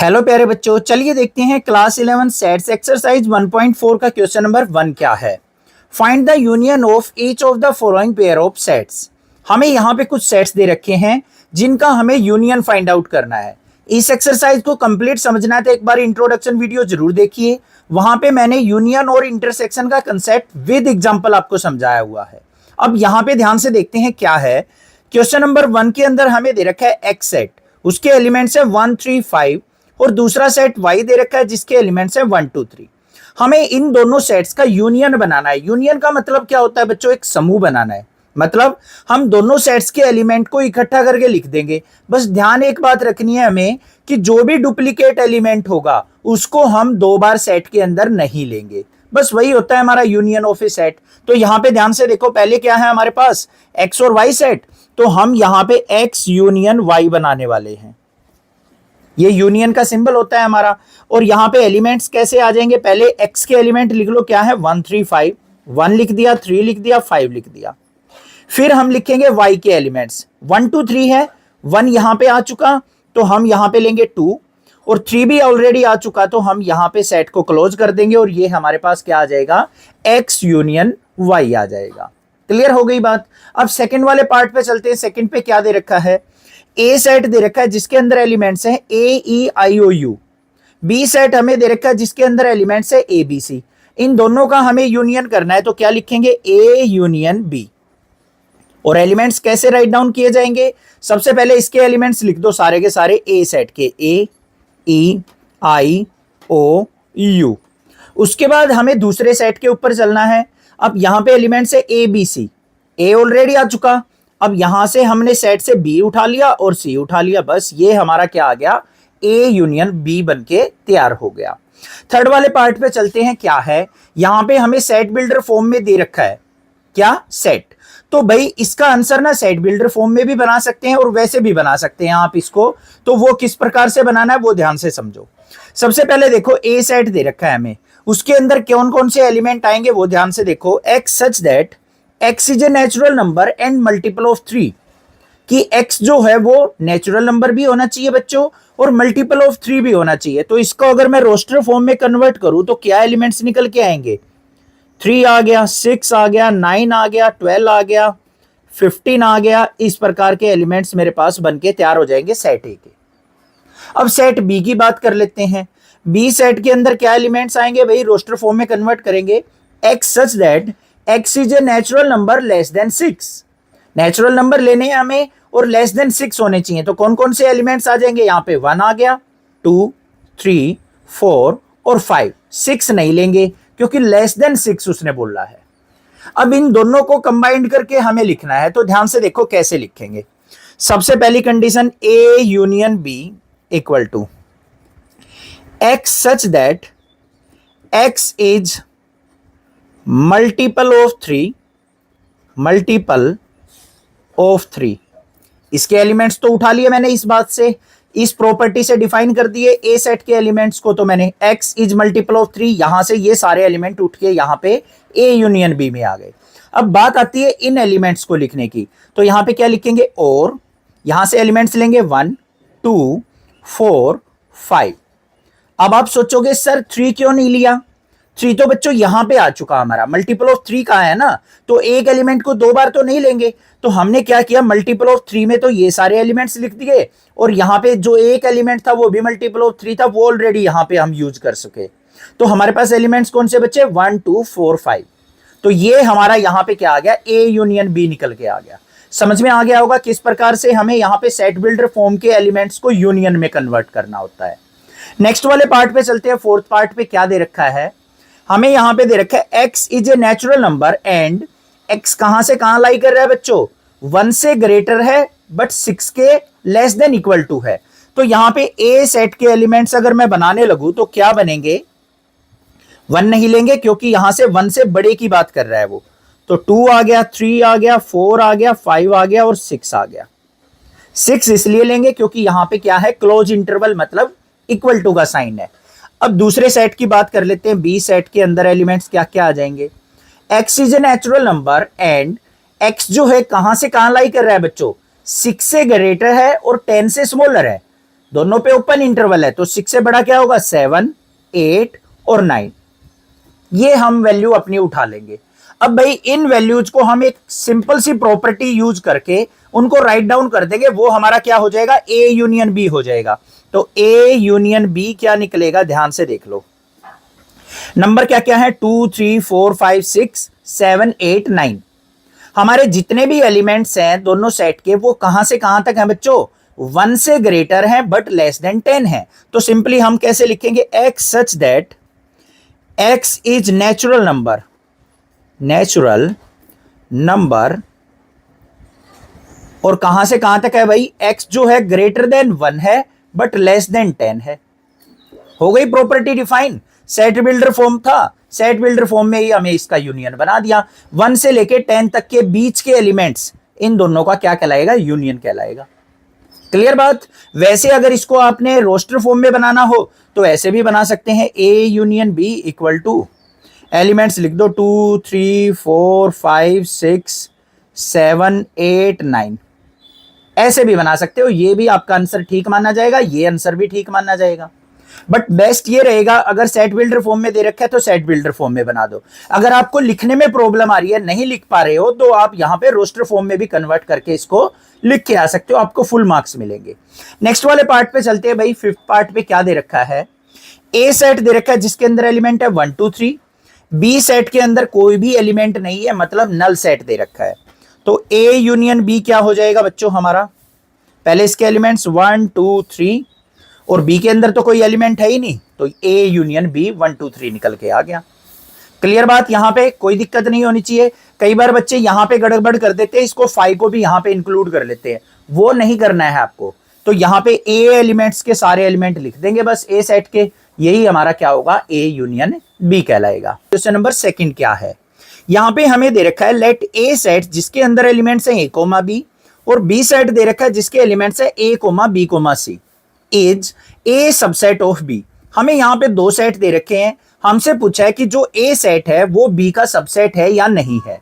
Hello प्यारे बच्चों, चलिए देखते हैं क्लास 11 सेट्स एक्सरसाइज 1.4 का क्वेश्चन नंबर 1 क्या है। Find the union of each of the following pair of sets. हमें यहाँ पे कुछ सेट्स दे रखे हैं जिनका हमें यूनियन फाइंड आउट करना है। इस एक्सरसाइज को कंप्लीट समझना है तो एक बार इंट्रोडक्शन वीडियो जरूर देखिए, वहां पे मैंने यूनियन और इंटरसेक्शन का कंसेप्ट विद एग्जाम्पल आपको समझाया हुआ है। अब यहाँ पे ध्यान से देखते हैं क्या है। क्वेश्चन नंबर 1 के अंदर हमें दे रखा है एक्स सेट, उसके एलिमेंट्स है 1 3 5 और दूसरा सेट y दे रखा है जिसके एलिमेंट्स है 1 2 3। हमें इन दोनों सेट्स का यूनियन बनाना है। यूनियन का मतलब क्या होता है बच्चों? एक समूह बनाना है। मतलब हम दोनों सेट्स के एलिमेंट को इकट्ठा करके लिख देंगे। बस ध्यान एक बात रखनी है हमें कि जो भी डुप्लीकेट एलिमेंट होगा उसको हम दो बार सेट के अंदर नहीं लेंगे। बस वही होता है हमारा यूनियन ऑफ ए सेट। तो यहां पे ध्यान से देखो, पहले क्या है हमारे पास x और y सेट, तो हम यहां पे x यूनियन y बनाने वाले हैं। ये यूनियन का सिंबल होता है हमारा। और यहां पे एलिमेंट्स कैसे आ जाएंगे? पहले x के एलिमेंट लिख लो, क्या है 1 3 5, 1 लिख दिया, 3 लिख दिया, 5 लिख दिया। फिर हम लिखेंगे y के एलिमेंट्स 1 2 3 है, 1 यहां पे आ चुका तो हम यहां पे लेंगे 2 और 3 भी ऑलरेडी आ चुका तो हम यहां पे सेट को क्लोज कर देंगे और ये हमारे पास क्या आ जाएगा? x यूनियन y आ जाएगा। क्लियर हो गई बात। अब सेकंड वाले पार्ट पे चलते हैं। सेकंड पे क्या दे रखा है? ए सेट दे रखा है जिसके अंदर एलिमेंट्स हैं ए ई आई ओ यू। बी सेट हमें दे रखा है जिसके अंदर एलिमेंट्स है ए बी सी। इन दोनों का हमें यूनियन करना है तो क्या लिखेंगे? A union B. और एलिमेंट्स कैसे राइट डाउन किए जाएंगे? सबसे पहले इसके एलिमेंट्स लिख दो सारे के सारे ए सेट के, ए ई आई ओ यू। उसके बाद हमें दूसरे सेट के ऊपर चलना है। अब यहां पे एलिमेंट्स है A B C. A already आ चुका, अब यहां से हमने सेट से बी उठा लिया और सी उठा लिया। बस ये हमारा क्या आ गया? ए यूनियन बी बन के तैयार हो गया। थर्ड वाले पार्ट पे चलते हैं। क्या है यहां पे? हमें सेट बिल्डर फॉर्म में दे रखा है। क्या? सेट। तो भाई इसका आंसर ना सेट बिल्डर फॉर्म में भी बना सकते हैं और वैसे भी बना सकते हैं आप इसको। तो वो किस प्रकार से बनाना है वो ध्यान से समझो। सबसे पहले देखो ए सेट दे रखा है हमें, उसके अंदर कौन कौन से एलिमेंट आएंगे वो ध्यान से देखो। X such that x is a natural number and multiple of 3, कि x जो है वो नेचुरल नंबर भी होना चाहिए बच्चों और मल्टीपल ऑफ 3 भी होना चाहिए। तो इसको अगर मैं रोस्टर फॉर्म में कन्वर्ट करूं तो क्या एलिमेंट्स निकल के आएंगे? 3 आ गया, 6 आ गया, 9 आ गया, 12 आ गया, 15 आ गया। इस प्रकार के एलिमेंट्स मेरे पास बनके तैयार हो जाएंगे सेट ए के। अब सेट बी की बात कर लेते हैं। बी सेट के अंदर क्या एलिमेंट्स आएंगे भाई? रोस्टर फॉर्म में कन्वर्ट करेंगे। x such that x is a natural number less than 6। Natural number लेने हैं हमें और लेस देन 6 होने चाहिए। तो कौन कौन से एलिमेंट्स आ जाएंगे? यहाँ पे 1 आ गया, 2 3 4 और 5। 6 नहीं लेंगे क्योंकि लेस देन 6 उसने बोला है। अब इन दोनों को कंबाइंड करके हमें लिखना है तो ध्यान से देखो कैसे लिखेंगे। सबसे पहली condition A union B equal to x such that x is multiple of 3, multiple of 3। इसके एलिमेंट्स तो उठा लिए मैंने इस बात से, इस प्रॉपर्टी से डिफाइन कर दिए ए सेट के एलिमेंट्स को। तो मैंने x इज मल्टीपल ऑफ 3, यहां से ये सारे एलिमेंट उठ के यहां पे ए यूनियन बी में आ गए। अब बात आती है इन एलिमेंट्स को लिखने की, तो यहां पे क्या लिखेंगे? और यहां से एलिमेंट्स लेंगे 1 2 4 5। अब आप सोचोगे सर 3 क्यों नहीं लिया? 3 तो बच्चों यहां पे आ चुका हमारा। मल्टीपल ऑफ 3 कहां है ना, तो एक एलिमेंट को दो बार तो नहीं लेंगे। तो हमने क्या किया? मल्टीपल ऑफ 3 में तो ये सारे एलिमेंट्स लिख दिए और यहां पे जो एक एलिमेंट था वो भी मल्टीपल ऑफ 3 था, वो ऑलरेडी यहां पे हम यूज कर सके। तो हमारे पास एलिमेंट्स कौन से बच्चे? 1 2 4 5। तो ये हमारा यहां पे क्या आ गया? ए यूनियन बी निकल के आ गया। समझ में आ गया होगा किस प्रकार से हमें यहां पे सेट बिल्डर फॉर्म के एलिमेंट्स को यूनियन में कन्वर्ट करना होता है। नेक्स्ट वाले पार्ट पे चलते हैं। फोर्थ पार्ट पे क्या दे रखा है हमें? यहां पे दे रखा है x is a natural number and x कहां से कहां लाई कर रहा है बच्चों? 1 से ग्रेटर है बट 6 के लेस देन इक्वल टू है। तो यहां पे a सेट के एलिमेंट्स अगर मैं बनाने लगूं तो क्या बनेंगे? 1 नहीं लेंगे क्योंकि यहां से 1 से बड़े की बात कर रहा है वो। तो 2 आ गया, 3 आ गया, 4 आ गया, 5 आ गया और 6 आ गया। 6 इसलिए लेंगे क्योंकि यहां पे क्या है? क्लोज इंटरवल, मतलब इक्वल टू का साइन है। अब दूसरे सेट की बात कर लेते हैं। बी सेट के अंदर एलिमेंट्स क्या क्या आ जाएंगे? x is a natural number and x जो है कहां से कहां लाई कर रहा है बच्चों? 6 से ग्रेटर है और 10 से स्मॉलर है। दोनों पे ओपन इंटरवल है, तो 6 से बड़ा क्या होगा, 7, 8 और 9। ये हम वैल्यू अपनी उठा लेंगे। अब भाई इन वैल्यूज को हम एक सिंपल सी प्रॉपर्टी यूज करके उनको राइट डाउन कर देंगे, वो हमारा क्या हो जाएगा, ए यूनियन बी हो जाएगा। तो ए यूनियन बी क्या निकलेगा, ध्यान से देख लो। नंबर क्या क्या है, 2, 3, 4, 5, 6, 7, 8, 9। हमारे जितने भी एलिमेंट्स हैं दोनों सेट के, वो कहां से कहां तक हैं बच्चों, 1 से ग्रेटर है बट लेस देन 10 है। तो सिंपली हम कैसे लिखेंगे, x such that x is natural number, और कहां से कहां तक है भाई, x जो है ग्रेटर देन 1 है बट लेस देन 10 है। हो गई property define. Set builder form था, सेट बिल्डर फॉर्म में ही हमें इसका यूनियन बना दिया। 1 से लेके 10 तक के बीच के एलिमेंट्स, इन दोनों का क्या कहलाएगा, यूनियन कहलाएगा। क्लियर बात। वैसे अगर इसको आपने रोस्टर फॉर्म में बनाना हो तो ऐसे भी बना सकते हैं, A union B equal to, elements लिख दो 2, 3, 4, 5, 6, 7, 8, 9। ऐसे भी बना सकते हो, ये भी आपका आंसर ठीक माना जाएगा, ये आंसर भी ठीक माना जाएगा। बट बेस्ट ये रहेगा, अगर सेट बिल्डर फॉर्म में दे रखा है तो सेट बिल्डर फॉर्म में बना दो। अगर आपको लिखने में प्रॉब्लम आ रही है, नहीं लिख पा रहे हो, तो आप यहां पे रोस्टर फॉर्म में भी कन्वर्ट करके इसको लिख के आ सकते हो, आपको फुल मार्क्स मिलेंगे। नेक्स्ट वाले पार्ट पे चलते हैं भाई। 5th पार्ट पे क्या दे रखा है, ए सेट दे रखा है जिसके अंदर एलिमेंट है 1, 2, 3। बी सेट के अंदर कोई भी एलिमेंट नहीं है, मतलब नल सेट दे रखा है। तो ए यूनियन बी क्या हो जाएगा बच्चों हमारा, पहले इसके एलिमेंट्स 1, 2, 3, और बी के अंदर तो कोई एलिमेंट है ही नहीं, तो ए यूनियन बी 1, 2, 3 निकल के आ गया। क्लियर बात, यहां पे कोई दिक्कत नहीं होनी चाहिए। कई बार बच्चे यहां पे गड़बड़ कर देते हैं, इसको 5 को भी यहां पे इंक्लूड कर लेते हैं, वो नहीं करना है आपको। तो यहां पे ए एलिमेंट्स के सारे एलिमेंट लिख देंगे बस ए सेट के, यही हमारा क्या होगा, ए यूनियन बी कहलाएगा। क्वेश्चन नंबर 2 क्या है, यहां पे हमें दे रखा है लेट ए सेट जिसके अंदर एलिमेंट्स है ए, बी, और बी सेट दे रखा है जिसके एलिमेंट्स है A, B, C, is a subset of B. हमें यहां पे 2 सेट दे रखे हैं, हमसे पूछा है कि जो ए सेट है वो बी का सबसेट है या नहीं है।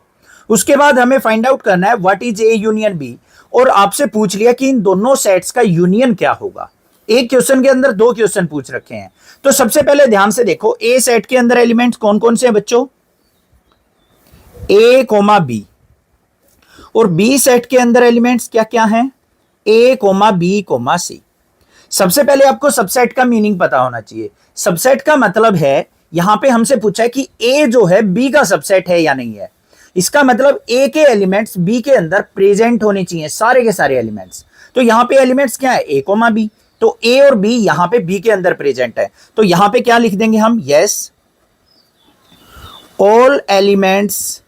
उसके बाद हमें फाइंड आउट करना है what is A union B, और आपसे पूछ लिया कि इन दोनों सेट्स का यूनियन क्या होगा। एक क्वेश्चन के अंदर 2 क्वेश्चन पूछ रखे हैं। तो सबसे पहले ध्यान से देखो, ए सेट के अंदर एलिमेंट्स कौन कौन से हैं बच्चों, ए, बी, और बी सेट के अंदर एलिमेंट्स क्या क्या हैं, ए, बी, सी। सबसे पहले आपको सबसेट का मीनिंग पता होना चाहिए। सबसेट का मतलब है, यहां पे हमसे पूछा है कि ए जो है बी का सबसेट है या नहीं है। इसका मतलब ए के एलिमेंट्स बी के अंदर प्रेजेंट होने चाहिए, सारे के सारे एलिमेंट्स। तो यहां पे एलिमेंट्स क्या है, ए, बी, तो ए और बी यहां पे बी के अंदर प्रेजेंट है। तो यहां पे क्या लिख देंगे हम, yes all elements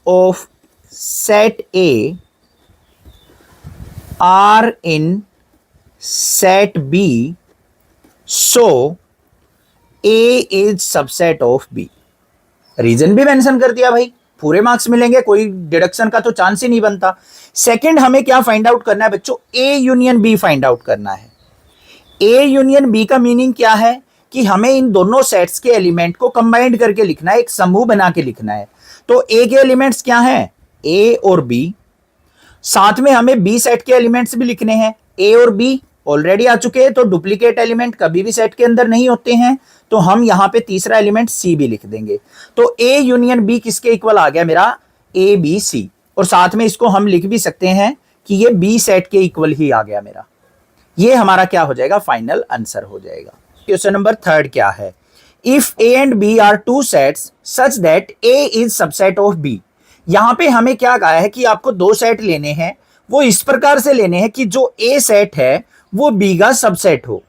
of set A are in set B, so A is subset of B। Reason भी मेंशन कर दिया भाई, पूरे मार्क्स मिलेंगे, कोई डिडक्शन का तो चांस ही नहीं बनता। सेकंड हमें क्या फाइंड आउट करना है बच्चों, A union B find out करना है। ए यूनियन बी का मीनिंग क्या है कि हमें इन दोनों सेट्स के एलिमेंट को कंबाइंड करके लिखना है, एक समूह बना के लिखना है। तो ए के एलिमेंट्स क्या हैं, ए और बी, साथ में हमें बी सेट के एलिमेंट्स भी लिखने हैं। ए और बी ऑलरेडी आ चुके हैं, तो डुप्लीकेट एलिमेंट कभी भी सेट के अंदर नहीं होते हैं, तो हम यहां पे तीसरा एलिमेंट सी भी लिख देंगे। तो ए यूनियन बी किसके इक्वल आ गया मेरा, ए, बी, सी, और साथ में इसको हम लिख भी सकते हैं कि ये बी सेट के इक्वल ही आ गया मेरा। ये हमारा क्या हो जाएगा, फाइनल आंसर हो जाएगा। क्वेश्चन नंबर 3 क्या है, if A and B are 2 sets such that A is subset of B. यहां पे हमें क्या कहा है कि आपको 2 सेट लेने हैं, वो इस प्रकार से लेने हैं कि जो ए सेट है वो बी का सबसेट हो।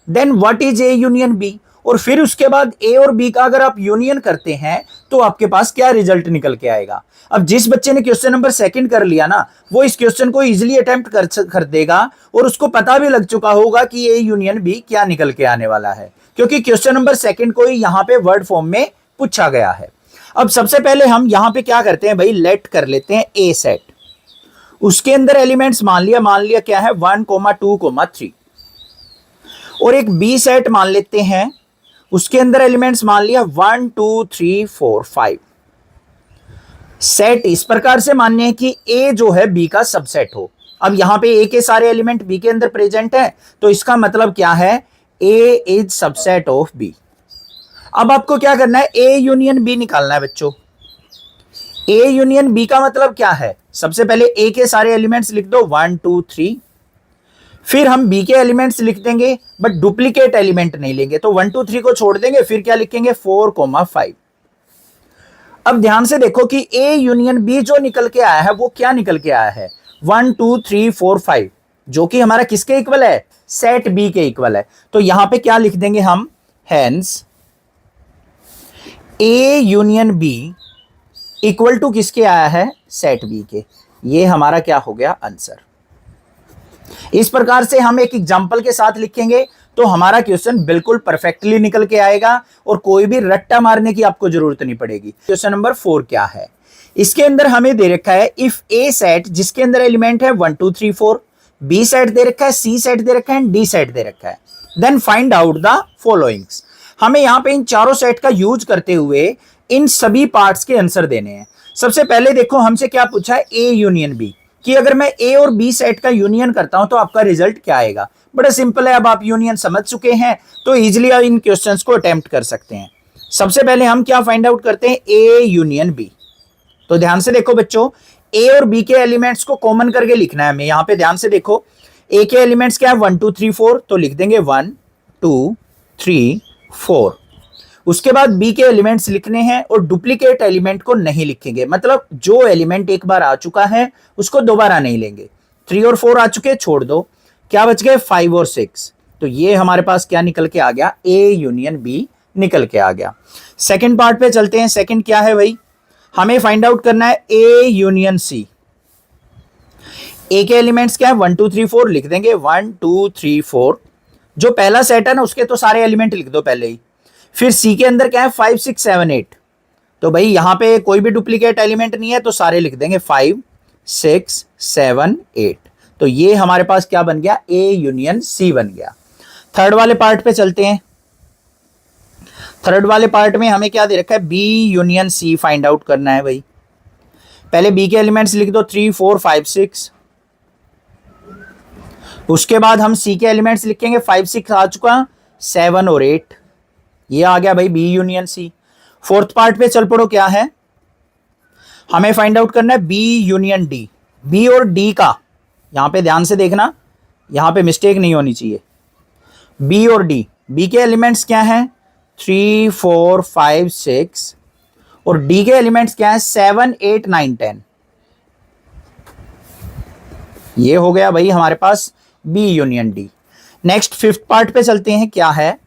Then what is A union B, और फिर उसके बाद ए और बी का अगर आप यूनियन करते हैं तो आपके पास क्या रिजल्ट निकल के आएगा। अब जिस बच्चे ने क्वेश्चन नंबर 2 कर लिया ना, वो इस क्वेश्चन को इजीली अटेम्प्ट कर देगा, और उसको पता भी लग चुका होगा कि ए यूनियन बी क्या निकल के आने वाला है, क्योंकि क्वेश्चन नंबर 2 को ही यहाँ पे वर्ड फॉर्म में पूछा गया है। अब सबसे पहले हम यहां पे क्या करते हैं भाई, लेट कर लेते हैं ए सेट, उसके अंदर एलिमेंट्स मान लिया क्या है, 1, 2, 3, और एक बी सेट मान लेते हैं, उसके अंदर एलिमेंट्स मान लिया 1, 2, 3, 4, 5। सेट इस प्रकार से मानने हैं कि ए जो है बी का सबसेट हो। अब यहाँ पे ए के सारे एलिमेंट बी के अंदर प्रेजेंट है, तो इसका मतलब क्या है, ए इज सबसेट ऑफ बी। अब आपको क्या करना है, ए यूनियन बी निकालना है बच्चों। ए यूनियन बी का मतलब क्या है, सबसे पहले ए के सारे एलिमेंट्स लिख दो 1 2 3, फिर हम बी के एलिमेंट्स लिख देंगे बट डुप्लीकेट एलिमेंट नहीं लेंगे, तो 1 2 3 को छोड़ देंगे, फिर क्या लिखेंगे 4 5। अब ध्यान से देखो कि ए यूनियन बी जो निकल के आया है वो क्या निकल के आया है, 1 2 3 4 5, जो कि हमारा किसके इक्वल है, सेट बी के इक्वल है। तो यहां पे क्या लिख देंगे हम, hence A union B equal to किसके आया है, सेट बी के। ये हमारा क्या हो गया, आंसर। इस प्रकार से हम एक एग्जांपल के साथ लिखेंगे तो हमारा क्वेश्चन बिल्कुल परफेक्टली निकल के आएगा और कोई भी रट्टा मारने की आपको जरूरत नहीं पड़ेगी। क्वेश्चन नंबर 4 क्या है, इसके अंदर हमें दे रखा है इफ ए सेट जिसके अंदर एलिमेंट है 1 2 3 4, बी सेट दे रखा है, सी सेट दे रखा है, डी सेट दे रखा है, then find out the followings. हमें यहां पे इन चारों सेट का यूज करते हुए इन सभी पार्ट्स के आंसर देने हैं। सबसे पहले देखो हमसे क्या पूछा है, ए यूनियन बी, कि अगर मैं ए और बी सेट का यूनियन करता हूं तो आपका रिजल्ट क्या आएगा। बड़ा सिंपल है, अब आप यूनियन समझ चुके हैं तो इजीली आप इन क्वेश्चंस को अटेम्प्ट कर सकते हैं। सबसे पहले हम क्या फाइंड आउट करते हैं, ए यूनियन बी। तो ध्यान से देखो बच्चों, ए और बी के एलिमेंट्स को कॉमन करके लिखना है हमें। यहां पे ध्यान से देखो, ए के एलिमेंट्स क्या है 1 2 3 4, तो लिख देंगे 1 2 3 4। उसके बाद बी के एलिमेंट्स लिखने हैं और डुप्लीकेट एलिमेंट को नहीं लिखेंगे, मतलब जो एलिमेंट एक बार आ चुका है उसको दोबारा नहीं लेंगे। 3 और 4 आ चुके, छोड़ दो, क्या बच गए 5 और 6। तो ये हमारे पास क्या निकल के आ गया, ए यूनियन बी निकल के आ गया। सेकंड पार्ट पे चलते हैं। सेकंड क्या है भाई, हमें फाइंड आउट करना है ए यूनियन सी। ए के एलिमेंट्स क्या है 1 2 3 4, लिख देंगे 1 2 3 4। जो पहला सेट है ना उसके तो सारे एलिमेंट लिख दो पहले ही। फिर सी के अंदर क्या है 5 6 7 8, तो भाई यहां पे कोई भी डुप्लीकेट एलिमेंट नहीं है तो सारे लिख देंगे 5 6 7 8। तो ये हमारे पास क्या बन गया, ए यूनियन सी बन गया। थर्ड वाले पार्ट पे चलते हैं। थर्ड वाले पार्ट में हमें क्या दे रखा है, B union C find out करना है भाई। पहले बी के एलिमेंट्स लिख दो 3 4 5 6। उसके बाद हम सी के एलिमेंट्स लिखेंगे 5 6 आ चुका, 7 और 8, ये आ गया भाई B union C. Fourth part पे चल पड़ो, क्या है, हमें फाइंड आउट करना है बी यूनियन डी। बी और डी का यहां पे ध्यान से देखना, यहां पे मिस्टेक नहीं होनी चाहिए। बी और डी, बी के एलिमेंट्स क्या हैं 3 4 5 6 और डी के एलिमेंट्स क्या है 7 8 9 10। ये हो गया भाई हमारे पास B union D. Next fifth part पे चलते हैं। क्या है,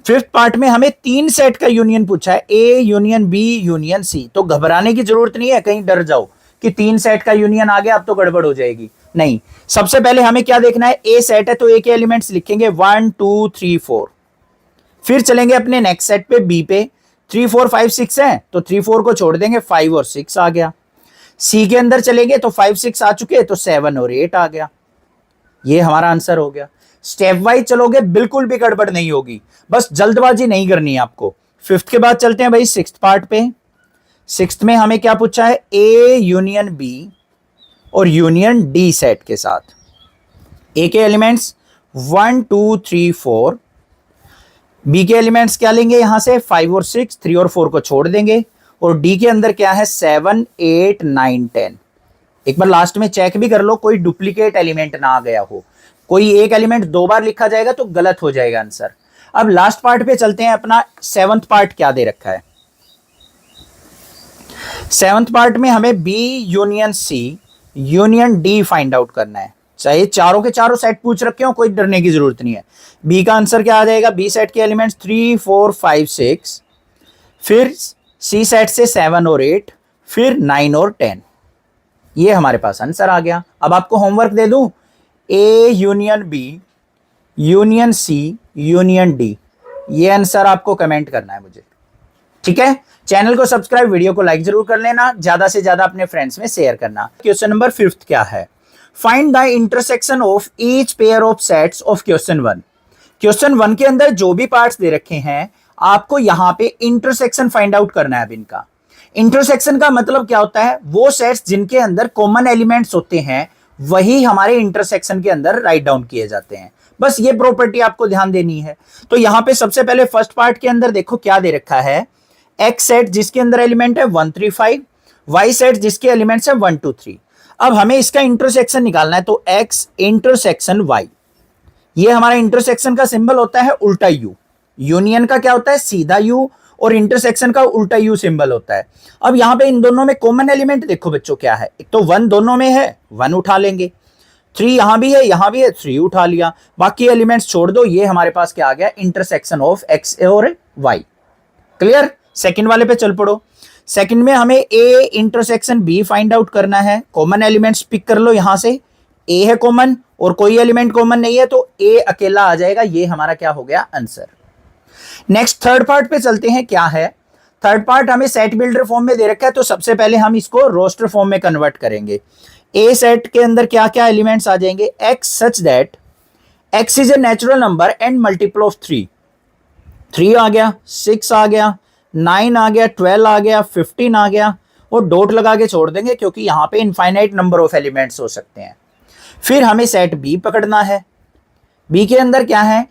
फिफ्थ पार्ट में हमें 3 सेट का यूनियन पूछा है, A union B union C. तो घबराने की जरूरत नहीं है, कहीं डर जाओ कि 3 सेट का यूनियन आ गया अब तो गड़बड़ हो जाएगी, नहीं। सबसे पहले हमें क्या देखना है, ए सेट है तो ए के एलिमेंट्स लिखेंगे 1 2 3 4। फिर चलेंगे अपने नेक्स्ट सेट पे बी पे, 3 4 5 6 है तो 3 4 को छोड़ देंगे, 5 और 6 आ गया। सी के अंदर चलेंगे तो 5 6 आ चुके तो 7 और 8 आ गया। ये हमारा आंसर हो गया। स्टेप वाइज चलोगे बिल्कुल भी गड़बड़ नहीं होगी, बस जल्दबाजी नहीं करनी है आपको। फिफ्थ के बाद चलते हैं भाई सिक्स्थ पार्ट पे। सिक्स्थ में हमें क्या पूछा है, ए यूनियन बी और यूनियन डी सेट के साथ। ए के एलिमेंट्स 1 2 3 4, बी के एलिमेंट्स क्या लेंगे यहां से 5 और 6, 3 और 4 को छोड़ देंगे, और डी के अंदर क्या है 7 8 9 10। एक बार लास्ट में चेक भी कर लो कोई डुप्लीकेट एलिमेंट ना आ गया हो, कोई एक एलिमेंट 2 बार लिखा जाएगा तो गलत हो जाएगा आंसर। अब लास्ट पार्ट पे चलते हैं। अपना सेवंथ पार्ट क्या दे रखा है, सेवंथ पार्ट में हमें B union C union D find out करना है। चाहे चारों के चारों सेट पूछ रखे हो, कोई डरने की जरूरत नहीं है। बी का आंसर क्या आ जाएगा, बी सेट के एलिमेंट्स 3 4 5 6, फिर सी सेट से 7 और 8, फिर 9 और 10। ये हमारे पास आंसर आ गया। अब आपको होमवर्क दे दूं, A union B union C union D, ये आंसर आपको कमेंट करना है मुझे, ठीक है। चैनल को सब्सक्राइब, वीडियो को लाइक जरूर कर लेना, ज्यादा से ज्यादा अपने फ्रेंड्स में शेयर करना। क्वेश्चन नंबर 5 क्या है, find the intersection of each pair of sets of question 1। Question 1 के अंदर जो भी पार्ट्स दे रखे हैं आपको यहां पे इंटरसेक्शन फाइंड आउट करना है अब इनका। इंटरसेक्शन का मतलब क्या होता है, वो सेट्स जिनके अंदर कॉमन एलिमेंट्स होते हैं वही हमारे इंटरसेक्शन के अंदर राइट डाउन किए जाते हैं। बस ये प्रॉपर्टी आपको ध्यान देनी है। तो यहां पे सबसे पहले फर्स्ट पार्ट के अंदर देखो क्या दे रखा है, एक्स सेट जिसके अंदर एलिमेंट है 1 3 5, वाई सेट जिसके एलिमेंट्स है 1 2 3। अब हमें इसका इंटरसेक्शन निकालना है, तो एक्स इंटरसेक्शन वाई, ये हमारा इंटरसेक्शन का सिंबल होता है उल्टा यू, यूनियन का क्या होता है सीधा यू, और इंटरसेक्शन का उल्टा यू सिंबल होता है। अब यहां पे इन दोनों में कॉमन एलिमेंट देखो बच्चों क्या है, एक तो 1 दोनों में है, 1 उठा लेंगे, 3 यहां भी है यहां भी है, 3 उठा लिया, बाकी एलिमेंट्स छोड़ दो। ये हमारे पास क्या आ गया, इंटरसेक्शन ऑफ एक्स और वाई। क्लियर। सेकंड वाले पे चल पड़ो। सेकंड में हमें A intersection B find out करना है। कॉमन एलिमेंट्स पिक कर लो, यहां से ए है कॉमन और कोई एलिमेंट कॉमन नहीं है, तो ए अकेला आ जाएगा। ये हमारा क्या हो गया, आंसर। नेक्स्ट थर्ड पार्ट पे चलते हैं। क्या है थर्ड पार्ट, हमें सेट बिल्डर फॉर्म में दे रखा है, तो सबसे पहले हम इसको रोस्टर फॉर्म में कन्वर्ट करेंगे। ए सेट के अंदर क्या क्या एलिमेंट्स आ जाएंगे, x such that x is a natural number and multiple of 3। 3 आ गया, 6 आ गया, 9 आ गया, 12 आ गया, 15 आ गया, और डॉट लगा के छोड़ देंगे क्योंकि यहां पे इनफाइनाइट नंबर ऑफ एलिमेंट्स हो सकते हैं। फिर हमें सेट बी पकड़ना है। बी के अंदर क्या है,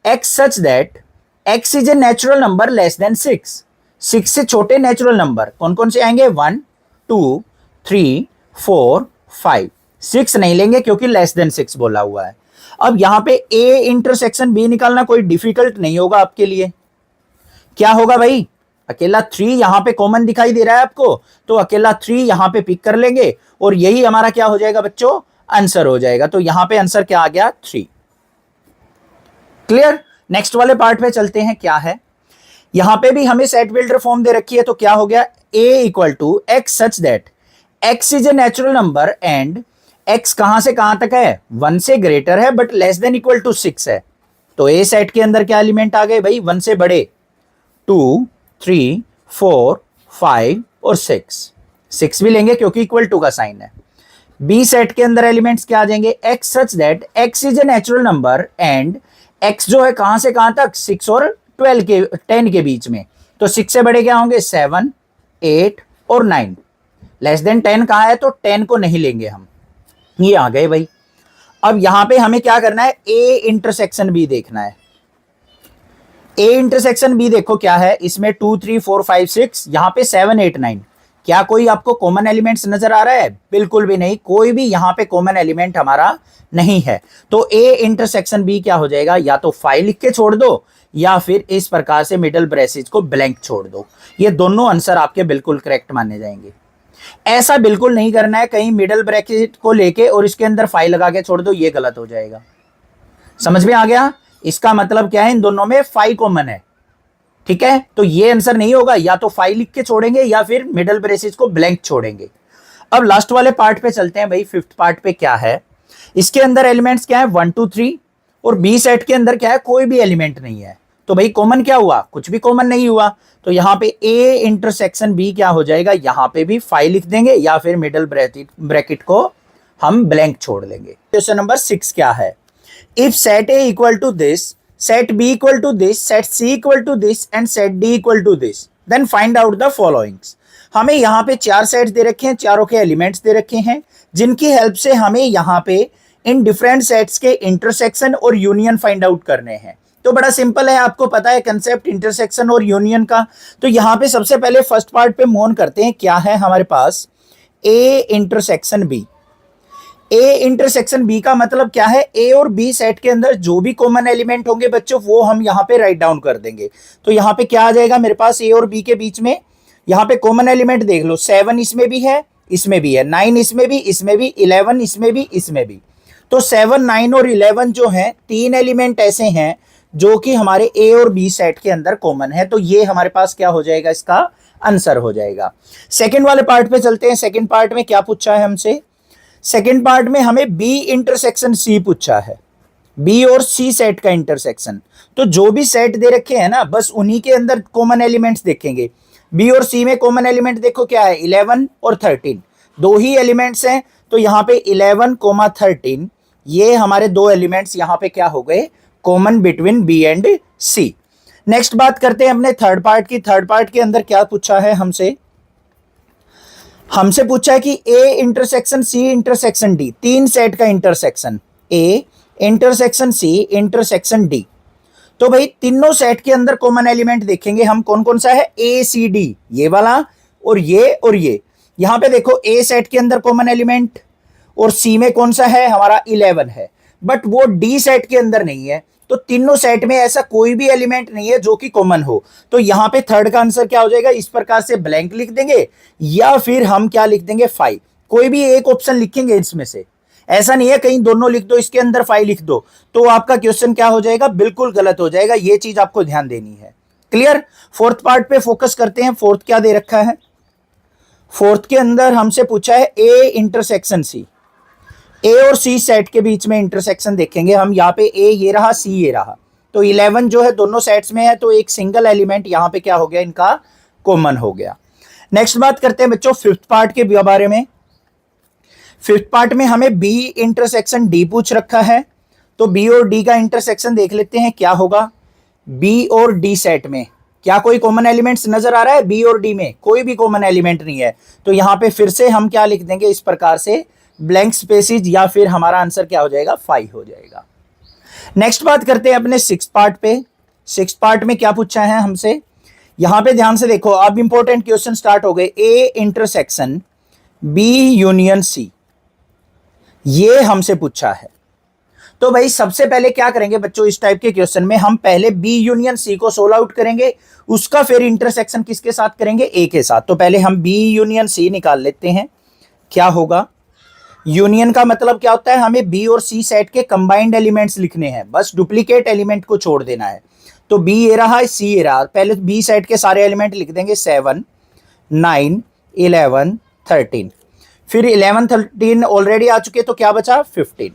x such that x is a natural number less than 6। 6 से छोटे नेचुरल नंबर कौन कौन से आएंगे, 1 2 3 4 5। 6 नहीं लेंगे क्योंकि लेस देन 6 बोला हुआ है। अब यहां पे ए इंटरसेक्शन बी निकालना कोई डिफिकल्ट नहीं होगा आपके लिए। क्या होगा भाई, अकेला 3 यहां पे कॉमन दिखाई दे रहा है आपको, तो अकेला 3 यहां पे पिक कर लेंगे और यही हमारा क्या हो जाएगा बच्चों, आंसर हो जाएगा। तो यहां पे आंसर क्या आ गया, 3। क्लियर। नेक्स्ट वाले पार्ट पे चलते हैं। क्या है, यहां पे भी हमें सेट बिल्डर फॉर्म दे रखी है, तो क्या हो गया, A equal to x such that x is a natural number and X कहां से कहां तक है, 1 से ग्रेटर है but less than equal to 6 है। तो ए सेट के अंदर क्या एलिमेंट आ गए भाई, 1 से बड़े, 2 3 4 5 और 6। 6 भी लेंगे क्योंकि इक्वल टू का साइन है। बी सेट के अंदर एलिमेंट्स क्या आ जाएंगे, x such that x is a natural number and x जो है कहां से कहां तक, 6 और 10 के बीच में। तो 6 से बड़े क्या होंगे, 7 8 और 9। लेस देन 10 कहां है, तो 10 को नहीं लेंगे हम। ये आ गए भाई। अब यहां पे हमें क्या करना है, ए इंटरसेक्शन बी देखना है। ए इंटरसेक्शन बी देखो क्या है, इसमें 2 3 4 5 6, यहां पे 7 8 9। क्या कोई आपको कॉमन एलिमेंट्स नजर आ रहा है, बिल्कुल भी नहीं, कोई भी यहां पे कॉमन एलिमेंट हमारा नहीं है। तो ए इंटरसेक्शन बी क्या हो जाएगा, या तो 5 लिख के छोड़ दो या फिर इस प्रकार से मिडल ब्रेसेज को ब्लैंक छोड़ दो। ये दोनों आंसर आपके बिल्कुल करेक्ट माने जाएंगे। ऐसा बिल्कुल नहीं करना है कहीं मिडल ब्रैकेट को लेके और इसके अंदर 5 लगा के छोड़ दो, ये गलत हो जाएगा। समझ में आ गया, इसका मतलब क्या है, इन दोनों में 5 कॉमन है। ठीक है, तो ये आंसर नहीं होगा, या तो 5 लिख के छोड़ेंगे या फिर मिडल ब्रेसेस को ब्लैंक छोड़ेंगे। अब लास्ट वाले पार्ट पे चलते हैं भाई। फिफ्थ पार्ट पे क्या है, इसके अंदर एलिमेंट्स क्या है, 1 2 3, और बी सेट के अंदर क्या है, कोई भी एलिमेंट नहीं है। तो भाई कॉमन क्या हुआ, कुछ भी कॉमन नहीं हुआ। तो यहां पे ए इंटरसेक्शन बी क्या हो जाएगा, यहां पे भी 5 लिख देंगे या फिर मिडल ब्रैकेट को हम ब्लैंक छोड़ देंगे। क्वेश्चन नंबर 6 क्या है, if set A equal to this, set b equal to this, set c equal to this and set d equal to this, then find out the followings। हमें यहाँ पे 4 sets दे रखे हैं, चारों के एलिमेंट्स दे रखे हैं, जिनकी हेल्प से हमें यहाँ पे इन डिफरेंट सेट्स के इंटरसेक्शन और यूनियन फाइंड आउट करने हैं। तो बड़ा सिंपल है, आपको पता है कंसेप्ट इंटरसेक्शन और यूनियन का। तो यहाँ पे सबसे पहले फर्स्ट पार्ट पे मूव ऑन करते हैं। क्या है हमारे पास, A intersection B. A intersection B का मतलब क्या है, ए और बी सेट के अंदर जो भी कॉमन एलिमेंट होंगे बच्चों, वो हम यहाँ पे राइट डाउन कर देंगे। तो यहाँ पे क्या आ जाएगा मेरे पास, ए और बी के बीच में यहाँ पे कॉमन एलिमेंट देख लो, 7 इसमें भी है, इसमें भी है, 9 इसमें भी, इसमें भी, 11 इसमें भी, इसमें भी। तो 7 9 और 11 जो है, 3 एलिमेंट ऐसे हैं जो कि हमारे ए और बी सेट के अंदर कॉमन है। तो ये हमारे पास क्या हो जाएगा, इसका आंसर हो जाएगा। सेकेंड वाले पार्ट पे चलते हैं। सेकेंड पार्ट में क्या पूछा है हमसे, सेकेंड पार्ट में हमें बी इंटरसेक्शन सी पूछा है, बी और सी सेट का इंटरसेक्शन। तो जो भी सेट दे रखे हैं ना, बस उन्हीं के अंदर कॉमन एलिमेंट्स देखेंगे। बी और सी में कॉमन एलिमेंट देखो क्या है, 11 और 13, 2 ही एलिमेंट्स हैं। तो यहाँ पे 11, 13, ये हमारे 2 एलिमेंट्स यहाँ पे क्या हो गए, common between B and C. Next बात करते हैं अपने थर्ड पार्ट की। थर्ड पार्ट के अंदर क्या पूछा है हमसे, हमसे पूछा है कि A intersection C intersection D, तीन सेट का intersection, A intersection C intersection D. तो भाई तीनों सेट के अंदर कॉमन एलिमेंट देखेंगे हम, कौन कौन सा है, ए सी डी, ये वाला और ये। यहां पे देखो ए सेट के अंदर कॉमन एलिमेंट और सी में कौन सा है हमारा 11 है, बट वो डी सेट के अंदर नहीं है। तो तीनों सेट में ऐसा कोई भी एलिमेंट नहीं है जो कि कॉमन हो। तो यहां पे थर्ड का आंसर क्या हो जाएगा, इस प्रकार से ब्लैंक लिख देंगे या फिर हम क्या लिख देंगे 5, कोई भी एक ऑप्शन लिखेंगे इसमें से। ऐसा नहीं है कहीं दोनों लिख दो इसके अंदर 5 लिख दो, तो आपका क्वेश्चन क्या हो जाएगा, बिल्कुल गलत हो जाएगा। ये चीज आपको ध्यान देनी है। क्लियर। फोर्थ पार्ट पे फोकस करते हैं। फोर्थ क्या दे रखा है, फोर्थ के अंदर हमसे पूछा है ए इंटरसेक्शन सी। ए और सी सेट के बीच में इंटरसेक्शन देखेंगे हम। यहाँ पे ए ये रहा, सी ये रहा, तो 11 जो है दोनों सेट्स में है, तो एक सिंगल एलिमेंट यहाँ पे क्या हो गया, इनका कॉमन हो गया। नेक्स्ट बात करते हैं बच्चों फिफ्थ पार्ट के बारे में। फिफ्थ पार्ट में हमें बी इंटरसेक्शन डी पूछ रखा है, तो बी और डी का इंटरसेक्शन देख लेते हैं क्या होगा। बी और डी सेट में क्या कोई कॉमन एलिमेंट्स नजर आ रहा है, बी और डी में कोई भी कॉमन एलिमेंट नहीं है, तो यहां पे फिर से हम क्या लिख देंगे इस प्रकार से ब्लैंक स्पेसिस, या फिर हमारा आंसर क्या हो जाएगा 5 हो जाएगा। नेक्स्ट बात करते हैं अपने सिक्स पार्ट पे। सिक्स पार्ट में क्या पूछा है हमसे, यहां पे ध्यान से देखो, अब इंपॉर्टेंट क्वेश्चन स्टार्ट हो गए। A intersection B union C, ये हमसे पूछा है। तो भाई सबसे पहले क्या करेंगे बच्चों, इस टाइप के क्वेश्चन में हम पहले बी यूनियन सी को सोल्व आउट करेंगे, उसका फिर इंटरसेक्शन किसके साथ करेंगे, ए के साथ। तो पहले हम बी यूनियन सी निकाल लेते हैं। क्या होगा, यूनियन का मतलब क्या होता है, हमें बी और सी सेट के कंबाइंड एलिमेंट्स लिखने हैं, बस डुप्लीकेट एलिमेंट को छोड़ देना है। तो बी ये रहा, सी ये रहा, पहले बी सेट के सारे एलिमेंट लिख देंगे 7 9 11 13, फिर 11 13 ऑलरेडी आ चुके, तो क्या बचा 15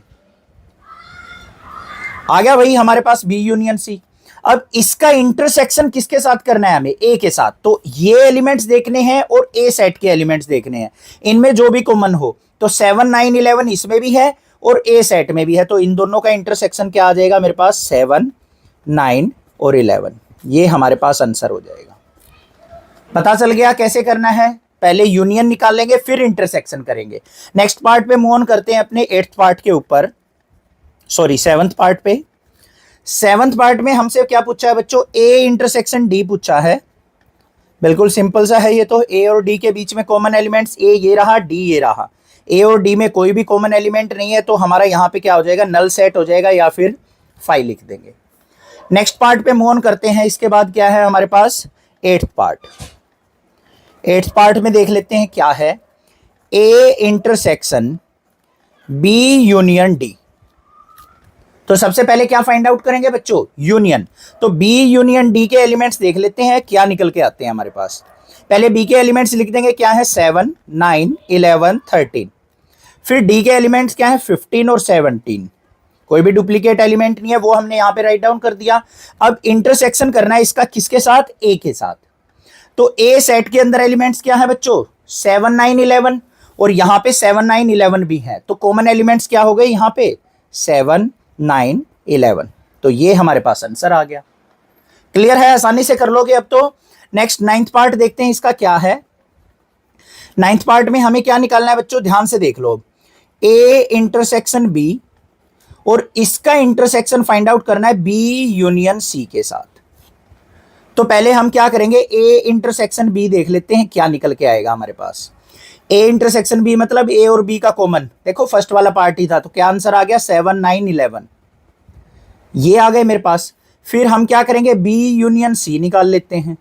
आ गया भाई हमारे पास बी यूनियन सी। अब इसका इंटरसेक्शन किसके साथ करना है हमें, ए के साथ। तो ये एलिमेंट्स देखने हैं और ए सेट के एलिमेंट्स देखने हैं, इनमें जो भी कॉमन हो। तो 7 9 11 इसमें भी है और ए सेट में भी है, तो इन दोनों का इंटरसेक्शन क्या आ जाएगा मेरे पास 7 9 और 11, ये हमारे पास आंसर हो जाएगा। पता चल गया कैसे करना है, पहले यूनियन निकाल लेंगे फिर इंटरसेक्शन करेंगे। नेक्स्ट पार्ट पे मूव ऑन करते हैं अपने एट्थ पार्ट के ऊपर, सॉरी सेवंथ पार्ट पे। सेवंथ पार्ट में हमसे क्या पूछा है बच्चों, ए इंटरसेक्शन डी पूछा है। बिल्कुल सिंपल सा है ये तो, ए और डी के बीच में कॉमन एलिमेंट्स, ए ये रहा, डी ये रहा। ए और डी में कोई भी कॉमन एलिमेंट नहीं है, तो हमारा यहाँ पे क्या हो जाएगा, नल सेट हो जाएगा, या फिर 5 लिख देंगे। नेक्स्ट पार्ट पे मूव ऑन करते हैं। इसके बाद क्या है हमारे पास, एट्थ पार्ट। एट्थ पार्ट में देख लेते हैं क्या है, A intersection B union D. तो सबसे पहले क्या फाइंड आउट करेंगे बच्चों, यूनियन। तो बी यूनियन डी के एलिमेंट्स देख लेते हैं क्या निकल के आते हैं हमारे पास। पहले बी के एलिमेंट्स लिख देंगे, क्या है 7 9 11 13, फिर डी के एलिमेंट्स क्या है 15 और 17, कोई भी डुप्लीकेट एलिमेंट नहीं है, वो हमने यहाँ पे राइट डाउन कर दिया। अब इंटरसेक्शन करना है इसका किसके साथ, ए के साथ। तो ए सेट के अंदर एलिमेंट्स क्या है बच्चों 7 9 11, और यहाँ पे 7 9 11 भी है, तो कॉमन एलिमेंट्स क्या हो गए यहाँ पे 7 9 11, तो ये हमारे पास आंसर आ गया। क्लियर है, आसानी से कर लोगे अब तो। नेक्स्ट नाइन्थ पार्ट देखते हैं, इसका क्या है। नाइन्थ पार्ट में हमें क्या निकालना है बच्चों, ध्यान से देख लो। ए इंटरसेक्शन बी और इसका इंटरसेक्शन फाइंड आउट करना है बी यूनियन सी के साथ। तो पहले हम क्या करेंगे, ए इंटरसेक्शन बी देख लेते हैं क्या निकल के आएगा हमारे पास। ए इंटरसेक्शन बी मतलब ए और बी का कॉमन, देखो फर्स्ट वाला पार्ट ही था, तो क्या आंसर आ गया 7 9 11, ये आ गए मेरे पास। फिर हम क्या करेंगे, बी यूनियन सी निकाल लेते हैं।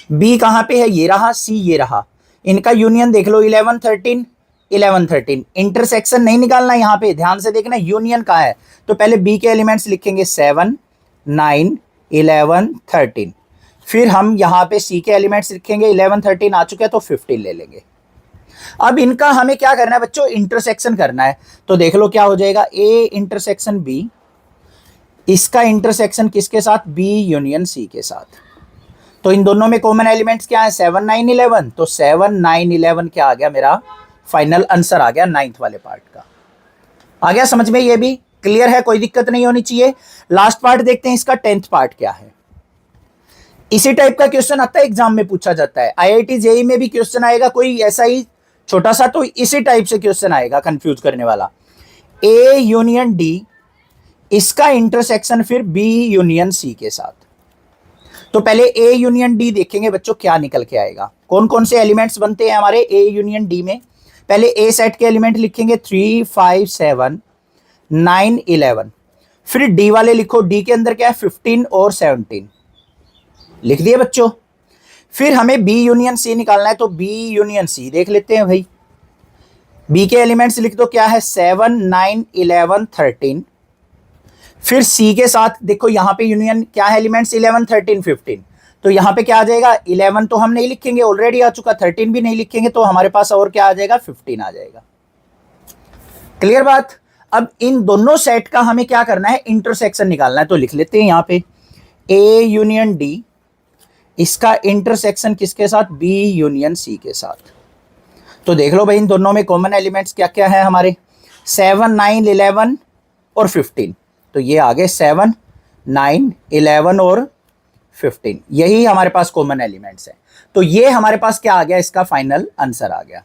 बी कहाँ पे है, ये रहा, सी ये रहा, इनका यूनियन देख लो 11 13 11 13। इंटरसेक्शन नहीं निकालना यहाँ पे, ध्यान से देखना यूनियन कहाँ है। तो पहले बी के एलिमेंट्स लिखेंगे 7 9 11 13, फिर हम यहाँ पे सी के एलिमेंट्स लिखेंगे 11 13 आ चुके हैं, तो 15 ले लेंगे। अब इनका हमें क्या करना है बच्चों, इंटरसेक्शन करना है। तो देख लो क्या हो जाएगा, ए इंटरसेक्शन बी, इसका इंटरसेक्शन किसके साथ, बी यूनियन सी के साथ। तो इन दोनों में कॉमन एलिमेंट्स क्या है 7 9 11, तो 7 9 11 क्या आ गया, मेरा फाइनल आंसर आ गया नाइन्थ वाले पार्ट का। आ गया समझ में, ये भी क्लियर है, कोई दिक्कत नहीं होनी चाहिए। लास्ट पार्ट देखते हैं, इसका 10th पार्ट क्या है। इसी टाइप का क्वेश्चन आता है एग्जाम में, पूछा जाता है। आईआईटी जेई में भी क्वेश्चन आएगा कोई ऐसा ही छोटा सा, तो इसी टाइप से क्वेश्चन आएगा कंफ्यूज करने वाला। ए यूनियन डी, इसका इंटरसेक्शन फिर बी यूनियन सी के साथ। तो पहले ए यूनियन डी देखेंगे बच्चों क्या निकल के आएगा, कौन कौन से एलिमेंट्स बनते हैं हमारे ए यूनियन डी में। पहले ए सेट के एलिमेंट लिखेंगे 3, 5, 7, 9, 11। फिर डी वाले लिखो, डी के अंदर क्या है 15 और 17, लिख दिए बच्चों। फिर हमें बी यूनियन सी निकालना है, तो बी यूनियन सी देख लेते हैं भाई। बी के एलिमेंट्स लिख दो, क्या है 7, 9, 11, 13। फिर सी के साथ देखो यहां पे यूनियन क्या है एलिमेंट्स 11, 13, 15। तो यहां पे क्या आ जाएगा 11 तो हम नहीं लिखेंगे, ऑलरेडी आ चुका, 13 भी नहीं लिखेंगे, तो हमारे पास और क्या आ जाएगा 15 आ जाएगा। क्लियर बात। अब इन दोनों सेट का हमें क्या करना है, इंटरसेक्शन निकालना है। तो लिख लेते हैं यहां पे ए यूनियन डी, इसका इंटरसेक्शन किसके साथ, बी यूनियन सी के साथ। तो देख लो भाई इन दोनों में कॉमन एलिमेंट्स क्या क्या है हमारे, 7, 9, 11 और 15। तो ये आ गए 7, 9, 11 और 15, यही हमारे पास कॉमन एलिमेंट्स हैं। तो ये हमारे पास क्या आ गया, इसका फाइनल आंसर आ गया।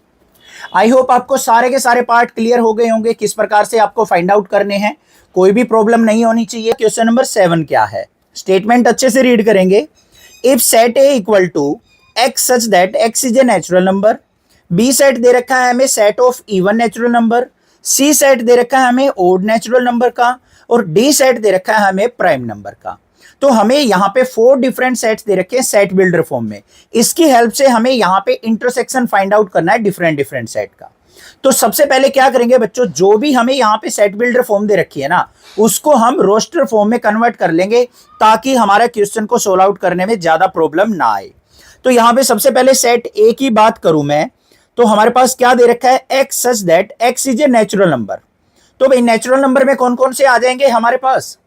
आई होप आपको सारे के सारे पार्ट क्लियर हो गए होंगे, किस प्रकार से आपको फाइंड आउट करने हैं, कोई भी प्रॉब्लम नहीं होनी चाहिए। क्वेश्चन नंबर 7 क्या है, स्टेटमेंट अच्छे से रीड करेंगे। If set A equal to x such that x is a natural number, B set दे रखा है हमें set of even natural number, C set दे रखा है हमें ओड नेचुरल नंबर का, और डी सेट दे रखा है हमें प्राइम नंबर का। तो हमें यहाँ पे 4 डिफरेंट सेट्स दे रखे हैं सेट बिल्डर फॉर्म में। इसकी हेल्प से हमें यहाँ पे इंटरसेक्शन फाइंड आउट करना है डिफरेंट डिफरेंट सेट का। तो सबसे पहले क्या करेंगे बच्चों, जो भी हमें यहाँ पे सेट बिल्डर फॉर्म दे रखी है ना, उसको हम रोस्टर फॉर्म में कन्वर्ट कर लेंगे, ताकि हमारा क्वेश्चन को सोल्व आउट करने में ज्यादा प्रॉब्लम ना आए। तो यहाँ पे सबसे पहले सेट ए की बात करूं मैं, तो हमारे पास क्या दे रखा है, x such that x is a natural number. तो भाई नेचुरल नंबर में कौन कौन से आ जाएंगे हमारे पास,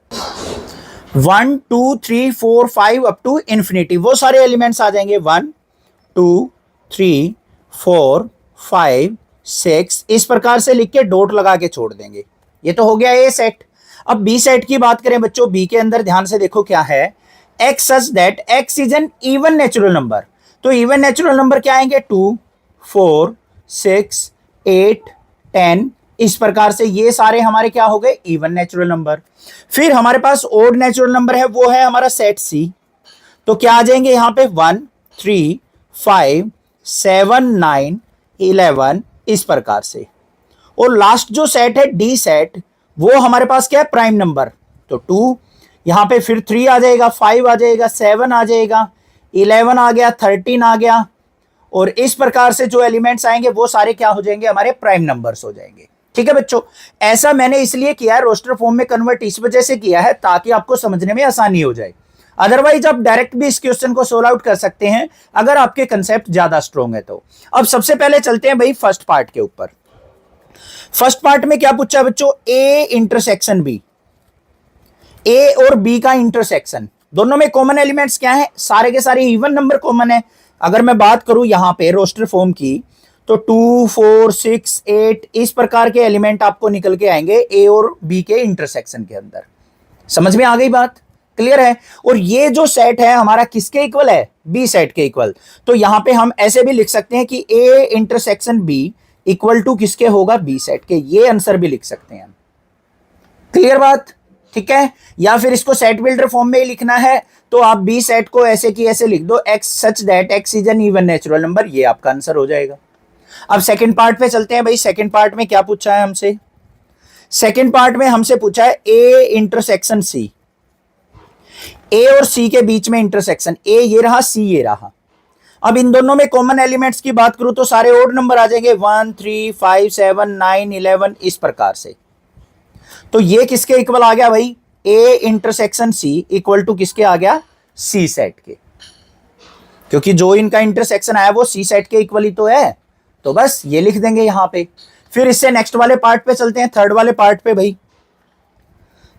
1, 2, 3, 4, 5 अप टू इन्फिनिटी, वो सारे एलिमेंट्स आ जाएंगे। 1, 2, 3, 4, 5, 6, इस प्रकार से लिख के डॉट लगा के छोड़ देंगे। ये तो हो गया ए सेट। अब बी सेट की बात करें बच्चों, बी के अंदर ध्यान से देखो क्या है, x such that x is an even natural number. तो इवन नेचुरल नंबर क्या आएंगे, 2, 4, 6, 8, 10, इस प्रकार से ये सारे हमारे क्या हो गए, इवन नेचुरल नंबर। फिर हमारे पास ओड नेचुरल नंबर है, वो है हमारा सेट सी। तो क्या आ जाएंगे यहाँ पे 1, 3, 5, 7, 9, 11, इस प्रकार से। और लास्ट जो सेट है डी सेट, वो हमारे पास क्या है, प्राइम नंबर। तो 2 यहाँ पे, फिर 3 आ जाएगा, 5 आ जाएगा, 7 आ जाएगा, 11 आ गया, 13 आ गया, और इस प्रकार से जो एलिमेंट्स आएंगे वो सारे क्या हो जाएंगे, हमारे प्राइम नंबर्स हो जाएंगे। ठीक है बच्चों, ऐसा मैंने इसलिए किया है, रोस्टर फॉर्म में कन्वर्ट इस वजह से किया है ताकि आपको समझने में आसानी हो जाए। अदरवाइज आप डायरेक्ट भी इस क्वेश्चन को सोल्व आउट कर सकते हैं अगर आपके कंसेप्ट ज्यादा स्ट्रॉन्ग है तो। अब सबसे पहले चलते हैं भाई फर्स्ट पार्ट के ऊपर। फर्स्ट पार्ट में क्या पूछा बच्चों, ए इंटरसेक्शन बी, ए और बी का इंटरसेक्शन, दोनों में कॉमन एलिमेंट्स क्या है, सारे के सारे इवन नंबर कॉमन है। अगर मैं बात करूं यहां पे रोस्टर फॉर्म की, तो 2, 4, 6, 8 इस प्रकार के एलिमेंट आपको निकल के आएंगे ए और बी के इंटरसेक्शन के अंदर। समझ में आ गई बात, क्लियर है। और ये जो सेट है हमारा किसके इक्वल है, बी सेट के इक्वल। तो यहां पे हम ऐसे भी लिख सकते हैं कि A intersection B equal to किसके होगा, बी सेट के। ये आंसर भी लिख सकते हैं, क्लियर बात, ठीक है। या फिर इसको सेट बिल्डर फॉर्म में ही लिखना है तो आप बी सेट को ऐसे की ऐसे लिख दो, x such that x is an even natural number, ये आपका आंसर हो जाएगा। अब सेकंड पार्ट पे चलते हैं भाई। सेकंड पार्ट में क्या पूछा है हमसे, सेकंड पार्ट में हमसे पूछा है ए इंटरसेक्शन सी, ए और सी के बीच में इंटरसेक्शन, ए ये रहा, सी ये रहा। अब इन दोनों में कॉमन एलिमेंट्स की बात करूं तो सारे ओड नंबर आ जाएंगे, 1, 3, 5, 7, 9, 11 इस प्रकार से। तो ये किसके इक्वल आ गया भाई, A intersection C equal to किसके आ गया, सी सेट के, क्योंकि जो इनका इंटरसेक्शन आया वो सी सेट के इक्वल ही तो है। तो बस ये लिख देंगे यहां पे। फिर इससे नेक्स्ट वाले पार्ट पे चलते हैं, थर्ड वाले पार्ट पे भाई।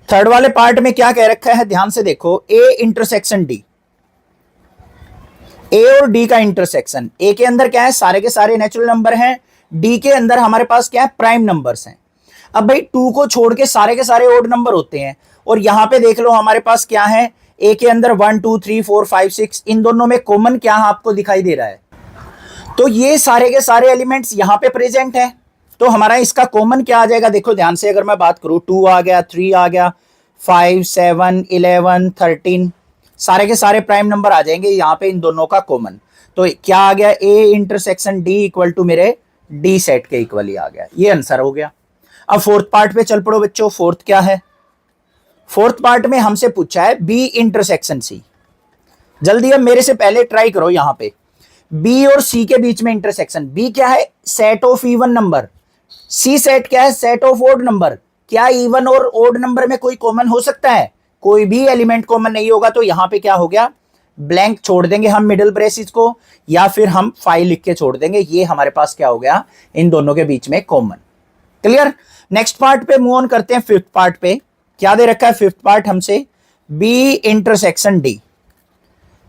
थर्ड वाले पार्ट में क्या कह रखा है, ध्यान से देखो, ए इंटरसेक्शन डी, ए और डी का इंटरसेक्शन। ए के अंदर क्या है, सारे के सारे नेचुरल नंबर हैं, डी के अंदर हमारे पास क्या है, प्राइम नंबर्स हैं। अब भाई 2 को छोड़ के सारे के सारे ओड नंबर होते हैं, और यहां पे देख लो हमारे पास क्या है, ए के अंदर 1, 2, 3, 4, 5, 6, इन दोनों में कॉमन क्या आपको दिखाई दे रहा है, तो ये सारे के सारे एलिमेंट्स यहां पे प्रेजेंट हैं, तो हमारा इसका कॉमन क्या आ जाएगा, देखो ध्यान से, अगर मैं बात करूं 2 आ गया, 3 आ गया, 5, 7, 11, 13, सारे के सारे प्राइम नंबर आ जाएंगे यहाँ पे इन दोनों का कॉमन। तो क्या आ गया, A intersection D equal to मेरे डी सेट के इक्वल ही आ गया, ये आंसर हो गया। अब फोर्थ पार्ट पे चल पड़ो बच्चों। फोर्थ क्या है, फोर्थ पार्ट में हमसे पूछा है बी इंटरसेक्शन सी। जल्दी अब मेरे से पहले ट्राई करो यहां पे, बी और सी के बीच में इंटरसेक्शन। बी क्या है, set of even number. C set क्या है, सेट ऑफ ओड नंबर। क्या इवन और ओड नंबर में कोई कॉमन हो सकता है, कोई भी एलिमेंट कॉमन नहीं होगा। तो यहां पे क्या हो गया, ब्लैंक छोड़ देंगे हम मिडिल ब्रेसेस को, या फिर हम 5 लिख के छोड़ देंगे। ये हमारे पास क्या हो गया, इन दोनों के बीच में कॉमन। क्लियर। नेक्स्ट पार्ट पे मूव ऑन करते हैं। फिफ्थ पार्ट पे क्या दे रखा है, फिफ्थ पार्ट हमसे बी इंटरसेक्शन डी।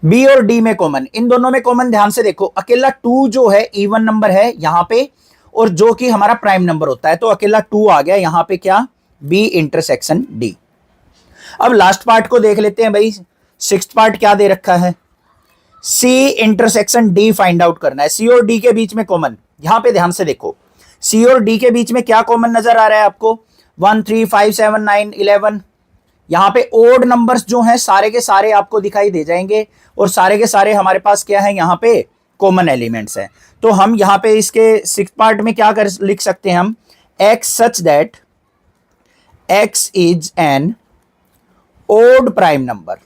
बी और डी में कॉमन, इन दोनों में कॉमन ध्यान से देखो, अकेला 2 जो है इवन नंबर है यहां पे, और जो कि हमारा प्राइम नंबर होता है, तो अकेला 2 आ गया यहां पे क्या, बी इंटरसेक्शन डी। अब लास्ट पार्ट को देख लेते हैं भाई। सिक्स्थ पार्ट क्या दे रखा है, C intersection D find out करना है। सी और डी के बीच में कॉमन, यहां पे ध्यान से देखो, सी और डी के बीच में क्या कॉमन नजर आ रहा है आपको, 1, 3, 5, 7, 9, 11। यहां पे ओड नंबर्स जो हैं सारे के सारे आपको दिखाई दे जाएंगे, और सारे के सारे हमारे पास क्या है, यहां पे कॉमन एलिमेंट्स हैं। तो हम यहां पे इसके सिक्स्थ पार्ट में क्या कर लिख सकते हैं हम, x such that x is an odd prime number.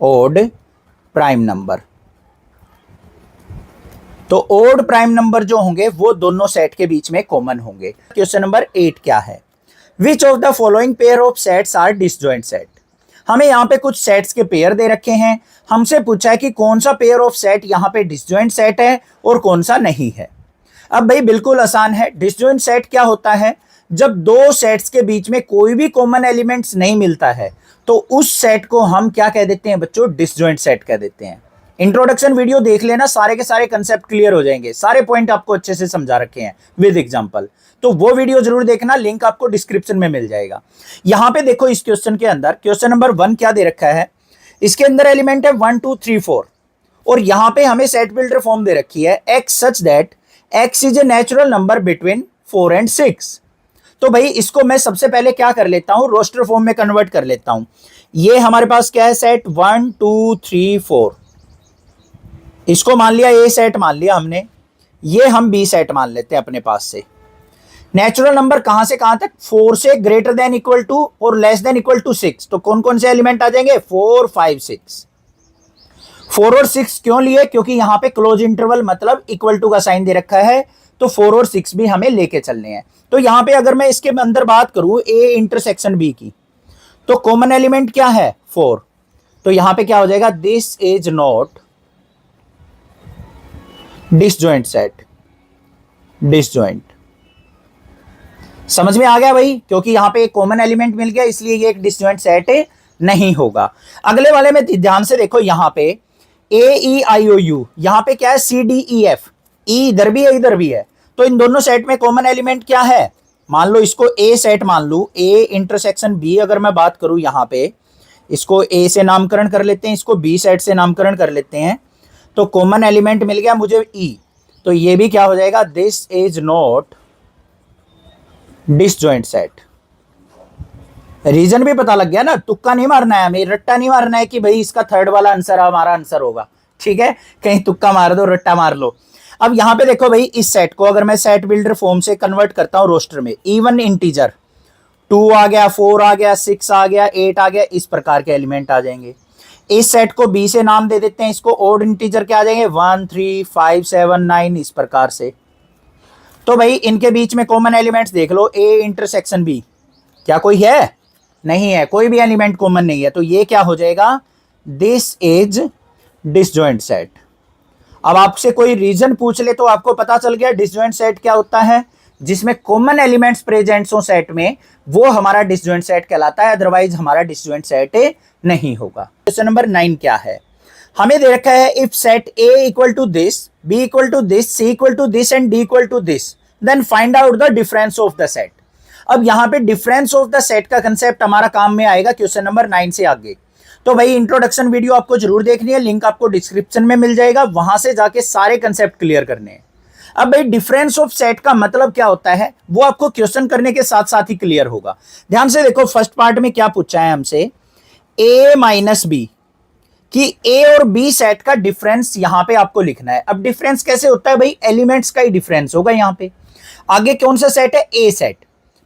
Odd prime number, तो ओड प्राइम नंबर जो होंगे वो दोनों सेट के बीच में कॉमन होंगे। क्वेश्चन नंबर 8 क्या है, which of the following pair of sets are disjoint set. हमें यहां पे कुछ सेट्स के पेयर दे रखे हैं, हमसे पूछा है कि कौन सा पेयर ऑफ सेट यहां पे डिसजॉइंट सेट है और कौन सा नहीं है। अब भाई बिल्कुल आसान है, डिसजॉइंट सेट क्या होता है, जब दो सेट्स के बीच में कोई भी कॉमन एलिमेंट्स नहीं मिलता है, तो उस सेट को हम क्या कह देते हैं बच्चों, डिसजॉइंट सेट कह देते हैं। इंट्रोडक्शन वीडियो देख लेना, सारे के सारे कंसेप्ट क्लियर हो जाएंगे, सारे पॉइंट आपको अच्छे से समझा रखे हैं विद एग्जांपल, तो वो वीडियो जरूर देखना, लिंक आपको डिस्क्रिप्शन में मिल जाएगा। यहां पे देखो इस क्वेश्चन के अंदर, क्वेश्चन नंबर 1 क्या दे रखा है, इसके अंदर एलिमेंट है 1, 2, 3, 4, और यहां पे हमें सेट बिल्डर फॉर्म दे रखी है x such that x is a natural number between 4 and 6। तो भाई इसको मैं सबसे पहले क्या कर लेता हूं, रोस्टर फॉर्म में कन्वर्ट कर लेता हूं। ये हमारे पास क्या है, सेट 1, 2, 3, 4, इसको मान लिया ए सेट मान लिया हमने, ये हम बी सेट मान लेते हैं अपने पास से। नेचुरल नंबर कहां से कहां तक, 4 से ग्रेटर देन इक्वल टू और लेस देन इक्वल टू 6। तो कौन कौन से एलिमेंट आ जाएंगे, 4, 5, 6। 4 और 6 क्यों लिए, क्योंकि यहां पे क्लोज इंटरवल मतलब इक्वल टू का साइन दे रखा है, तो 4 और 6 भी हमें लेके चलने हैं। तो यहां पे अगर मैं इसके अंदर बात करूं ए इंटरसेक्शन बी की, तो कॉमन एलिमेंट क्या है, 4। तो यहां पे क्या हो जाएगा, this is not disjoint set. Disjoint समझ में आ गया भाई, क्योंकि यहां पे एक कॉमन एलिमेंट मिल गया, इसलिए ये एक डिसजॉइंट सेट नहीं होगा। अगले वाले में ध्यान से देखो, यहां पे ए ई आई ओ यू, यहां पे क्या है, सी डी ई एफ, ई इधर भी है इधर भी है, तो इन दोनों सेट में कॉमन एलिमेंट क्या है, मान लो इसको ए सेट मान लू, ए इंटरसेक्शन बी अगर मैं बात करूं, यहां पे इसको ए से नामकरण कर लेते हैं, इसको बी सेट से नामकरण कर लेते हैं, तो कॉमन एलिमेंट मिल गया मुझे ई, तो ये भी क्या हो जाएगा, this is not disjoint set. Reason भी पता लग गया ना, तुक्का नहीं मारना है हमें, रट्टा नहीं मारना है कि भाई इसका थर्ड वाला आंसर हमारा आंसर होगा, ठीक है, कहीं तुक्का मार दो, रट्टा मार लो। अब यहां पे देखो भाई, इस सेट को अगर मैं सेट बिल्डर फॉर्म से कन्वर्ट करता हूं रोस्टर में, इवन इंटीजर 2 आ गया, 4 आ गया, 6 आ गया, 8 आ गया, इस प्रकार के एलिमेंट आ जाएंगे। इस सेट को बी से नाम दे देते हैं, इसको ओड इंटीजर क्या आ जाएंगे, 1, 3, 5, 7, 9, इस प्रकार से। तो भाई इनके बीच में कॉमन एलिमेंट्स देख लो, ए इंटरसेक्शन बी, क्या कोई है, नहीं है, कोई भी एलिमेंट कॉमन नहीं है, तो ये क्या हो जाएगा, दिस इज डिसजॉइंट सेट। अब आपसे कोई रीजन पूछ ले तो आपको पता चल गया डिसजॉइंट सेट क्या होता है, जिसमें कॉमन एलिमेंट्स प्रेजेंट हो सेट में, वो हमारा डिसजॉइंट सेट कहलाता है, अदरवाइज हमारा डिसजॉइंट सेट नहीं होगा। क्वेश्चन नंबर 9 क्या है, हमें दे रखा है if set A equal to this, B equal to this, C equal to this and D equal to this, then find out the difference of the set. अब यहां पे डिफरेंस ऑफ द सेट का concept हमारा काम में आएगा question number 9 से आगे। तो भाई इंट्रोडक्शन वीडियो आपको जरूर देखनी है, लिंक आपको डिस्क्रिप्शन में मिल जाएगा, वहां से जाके सारे कंसेप्ट क्लियर करने हैं। अब भाई डिफरेंस ऑफ सेट का मतलब क्या होता है वो आपको क्वेश्चन करने के साथ साथ ही क्लियर होगा। ध्यान से देखो, फर्स्ट पार्ट में क्या पूछा है हमसे, a माइनस बी, कि ए और बी सेट का डिफरेंस यहां पे आपको लिखना है। अब डिफरेंस कैसे होता है भाई, एलिमेंट्स का ही डिफरेंस होगा यहां पे। आगे कौन सा सेट है, ए सेट,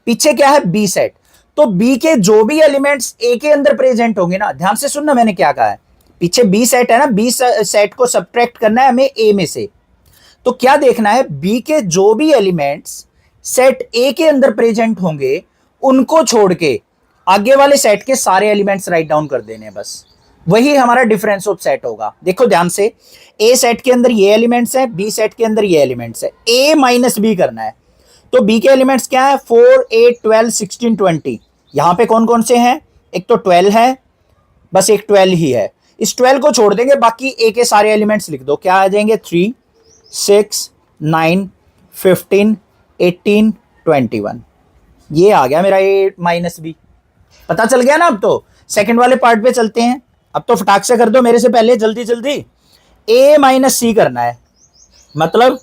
पीछे क्या है, बी सेट। तो बी के जो भी एलिमेंट्स ए के अंदर प्रेजेंट होंगे ना, ध्यान से सुनना मैंने क्या कहा है, पीछे बी सेट है ना, बी सेट को सब्ट्रैक्ट करना है हमें ए में से। तो क्या देखना है, बी के जो भी एलिमेंट्स सेट ए के अंदर प्रेजेंट होंगे उनको छोड़ के आगे वाले सेट के सारे एलिमेंट्स राइट डाउन कर देने हैं, बस वही हमारा डिफरेंस ऑफ सेट होगा। देखो ध्यान से, ए सेट के अंदर ये एलिमेंट्स है, बी सेट के अंदर ये एलिमेंट्स है, ए माइनस बी करना है। तो बी के एलिमेंट्स क्या है, 4 8 12 16 20। यहां पे कौन कौन से हैं, एक तो 12 है, बस एक 12 ही है, इस 12 को छोड़ देंगे, बाकी ए के सारे एलिमेंट्स लिख दो, क्या आ जाएंगे, 3 6 9 15 18 21। ये आ गया मेरा ए माइनस बी, पता चल गया ना। अब तो सेकंड वाले पार्ट पे चलते हैं, अब तो फटाक से कर दो मेरे से पहले, जल्दी जल्दी। ए माइनस सी करना है, मतलब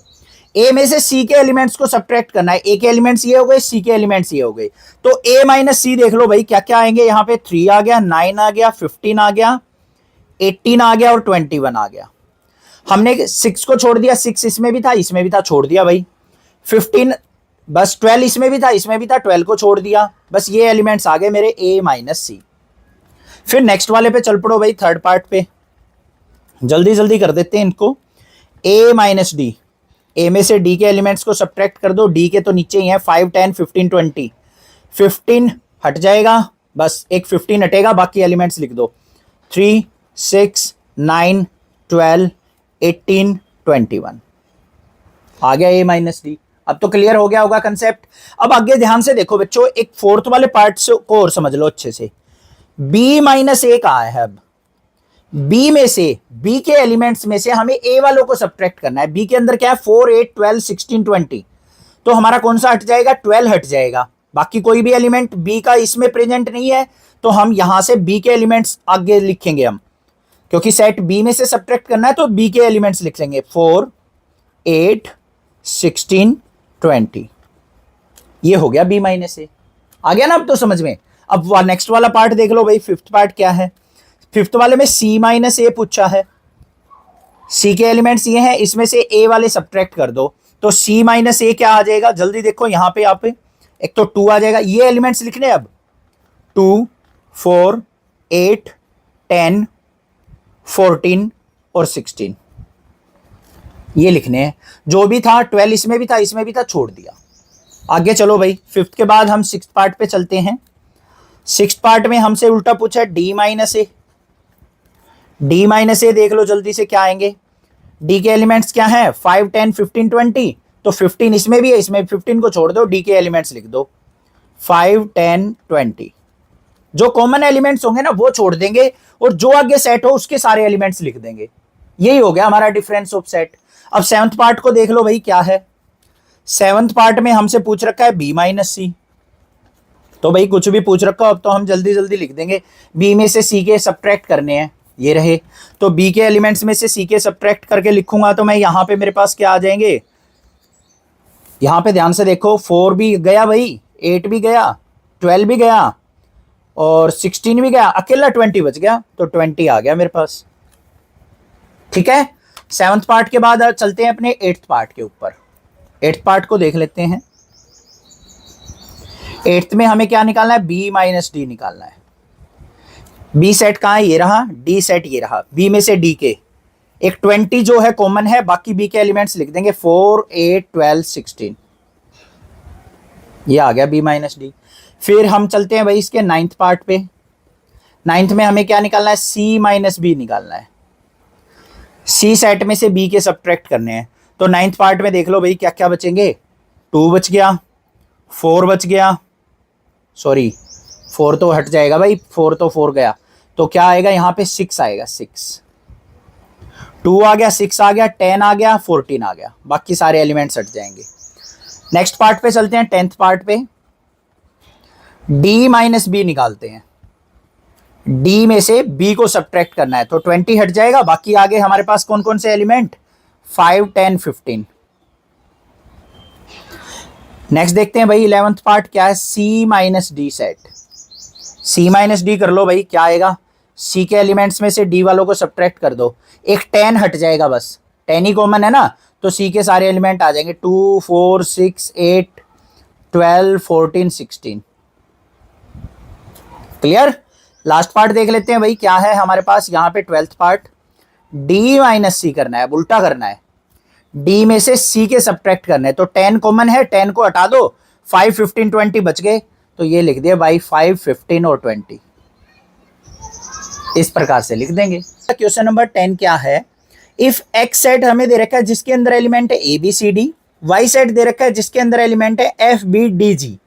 ए में से सी के एलिमेंट्स को सब्ट्रैक्ट करना है। ए के एलिमेंट्स ये हो गए, सी के एलिमेंट्स ये हो गए, तो ए माइनस सी देख लो भाई क्या क्या आएंगे यहाँ पे, 3 आ गया, 9 आ गया, 15 आ गया, 18 आ गया और 21 आ गया। हमने 6 को छोड़ दिया, 6 इसमें भी था, इसमें भी था, छोड़ दिया भाई। 15, बस 12 इसमें भी था, इसमें भी था, 12 को छोड़ दिया, बस ये एलिमेंट्स आ गए मेरे ए माइनस सी। फिर नेक्स्ट वाले पे चल पड़ो भाई, थर्ड पार्ट पे, जल्दी जल्दी कर देते हैं इनको। ए माइनस डी, ए में से डी के एलिमेंट्स को सब्ट्रैक्ट कर दो, डी के तो नीचे ही हैं, 5 10 15 20। 15 हट जाएगा, बस एक 15 हटेगा, बाकी एलिमेंट्स लिख दो, 3 6 9 12 18 21। आ गया ए माइनस डी। अब तो क्लियर हो गया होगा कंसेप्ट। अब आगे ध्यान से देखो बच्चों, एक फोर्थ वाले पार्ट को और समझ लो अच्छे से। b माइनस ए कहा है, अब b में से, b के एलिमेंट्स में से हमें a वालों को सब्ट्रैक्ट करना है। b के अंदर क्या है, 4 8 12 16 20। तो हमारा कौन सा हट जाएगा, 12 हट जाएगा, बाकी कोई भी एलिमेंट b का इसमें प्रेजेंट नहीं है, तो हम यहां से b के एलिमेंट्स आगे लिखेंगे हम, क्योंकि सेट b में से सब्ट्रैक्ट करना है तो b के एलिमेंट्स लिख लेंगे, 4 8 16 20। ये हो गया b माइनस ए। आ गया ना अब तो समझ में। अब नेक्स्ट वाला पार्ट देख लो भाई, फिफ्थ पार्ट क्या है, फिफ्थ वाले में c माइनस ए पूछा है। c के एलिमेंट्स ये हैं, इसमें से a वाले सब्ट्रैक्ट कर दो, तो c माइनस ए क्या आ जाएगा, जल्दी देखो यहाँ पे, आप एक तो 2 आ जाएगा, ये एलिमेंट्स लिखने अब, 2 4 8 10 14 और 16 ये लिखने हैं। जो भी था 12 इसमें भी था, इसमें भी था, छोड़ दिया। आगे चलो भाई, फिफ्थ के बाद हम सिक्स्थ पार्ट पे चलते हैं। सिक्स्थ पार्ट में हमसे उल्टा पूछा डी माइनस ए। डी माइनस ए देख लो जल्दी से क्या आएंगे, डी के एलिमेंट्स क्या है, 5 10 15 20। तो 15 इसमें भी है, इसमें 15 को छोड़ दो, डी के एलिमेंट्स लिख दो, 5 10 20। जो कॉमन एलिमेंट्स होंगे ना वो छोड़ देंगे, और जो आगे सेट हो उसके सारे एलिमेंट्स लिख देंगे। यही हो गया हमारा डिफरेंस ऑफ सेट। अब सेवंथ पार्ट को देख लो भाई क्या है। सेवंथ पार्ट में हमसे पूछ रखा है बी माइनस सी, तो भाई कुछ भी पूछ रखा हो अब तो हम जल्दी जल्दी लिख देंगे। बी में से सी के सब्ट्रैक्ट करने हैं, ये रहे, तो बी के एलिमेंट्स में से सी के सब्ट्रैक्ट करके लिखूंगा तो मैं यहाँ पे मेरे पास क्या आ जाएंगे, यहाँ पे ध्यान से देखो, 4 भी गया भाई, 8 भी गया, 12 भी गया और 16 भी गया, अकेला 20 बच गया, तो 20 आ गया मेरे पास। ठीक है, सेवंथ पार्ट के बाद चलते हैं अपने एट्थ पार्ट के ऊपर। एट्थ पार्ट को देख लेते हैं। एट्थ में हमें क्या निकालना है, बी माइनस डी निकालना है। बी सेट कहाँ है, ये रहा, डी सेट ये रहा, बी में से डी के एक 20 जो है कॉमन है, बाकी बी के एलिमेंट्स लिख देंगे, 4 8 12 16। ये आ गया बी माइनस डी। फिर हम चलते हैं भाई इसके नाइन्थ पार्ट पे। नाइन्थ में हमें क्या निकालना है, सी माइनस बी निकालना है। सी सेट में से बी के सब्ट्रैक्ट करने हैं, तो नाइन्थ पार्ट में देख लो भाई क्या क्या बचेंगे, 2 बच गया, 4 बच गया, सॉरी 4 तो हट जाएगा भाई, 4 तो 4 गया, तो क्या आएगा यहाँ पे 6 आएगा, 6 2 आ गया, 6 आ गया, 10 आ गया, 14 आ गया, बाकी सारे एलिमेंट्स हट जाएंगे। नेक्स्ट पार्ट पे चलते हैं, 10th पार्ट पे। डी माइनस बी निकालते हैं। डी में से बी को सब्ट्रैक्ट करना है, तो 20 हट जाएगा, बाकी आगे हमारे पास कौन कौन से एलिमेंट, 5, 10, 15। नेक्स्ट देखते हैं भाई 11th पार्ट क्या है, सी माइनस डी सेट। सी माइनस डी कर लो भाई, क्या आएगा, सी के एलिमेंट्स में से डी वालों को सब्ट्रैक्ट कर दो, एक 10 हट जाएगा, बस 10 ही कॉमन है ना, तो सी के सारे एलिमेंट आ जाएंगे, 2, 4, 6, 8, 12, 14, 16। क्लियर। लास्ट पार्ट देख लेते हैं भाई, क्या है हमारे पास यहाँ पे 12th पार्ट, डी माइनस सी करना है, उल्टा करना है, डी में से सी के सब्ट्रैक्ट करना है, तो 10 कॉमन है, 10 को हटा दो, 5, 15, 20 बच गए, तो ये लिख दिया भाई 5, 15 और 20, इस प्रकार से लिख देंगे। क्वेश्चन नंबर 10 क्या है, इफ एक्स सेट हमें दे रखा है जिसके अंदर एलिमेंट है A B C D, Y set दे रखा है जिसके अंदर एलिमेंट है F B D G,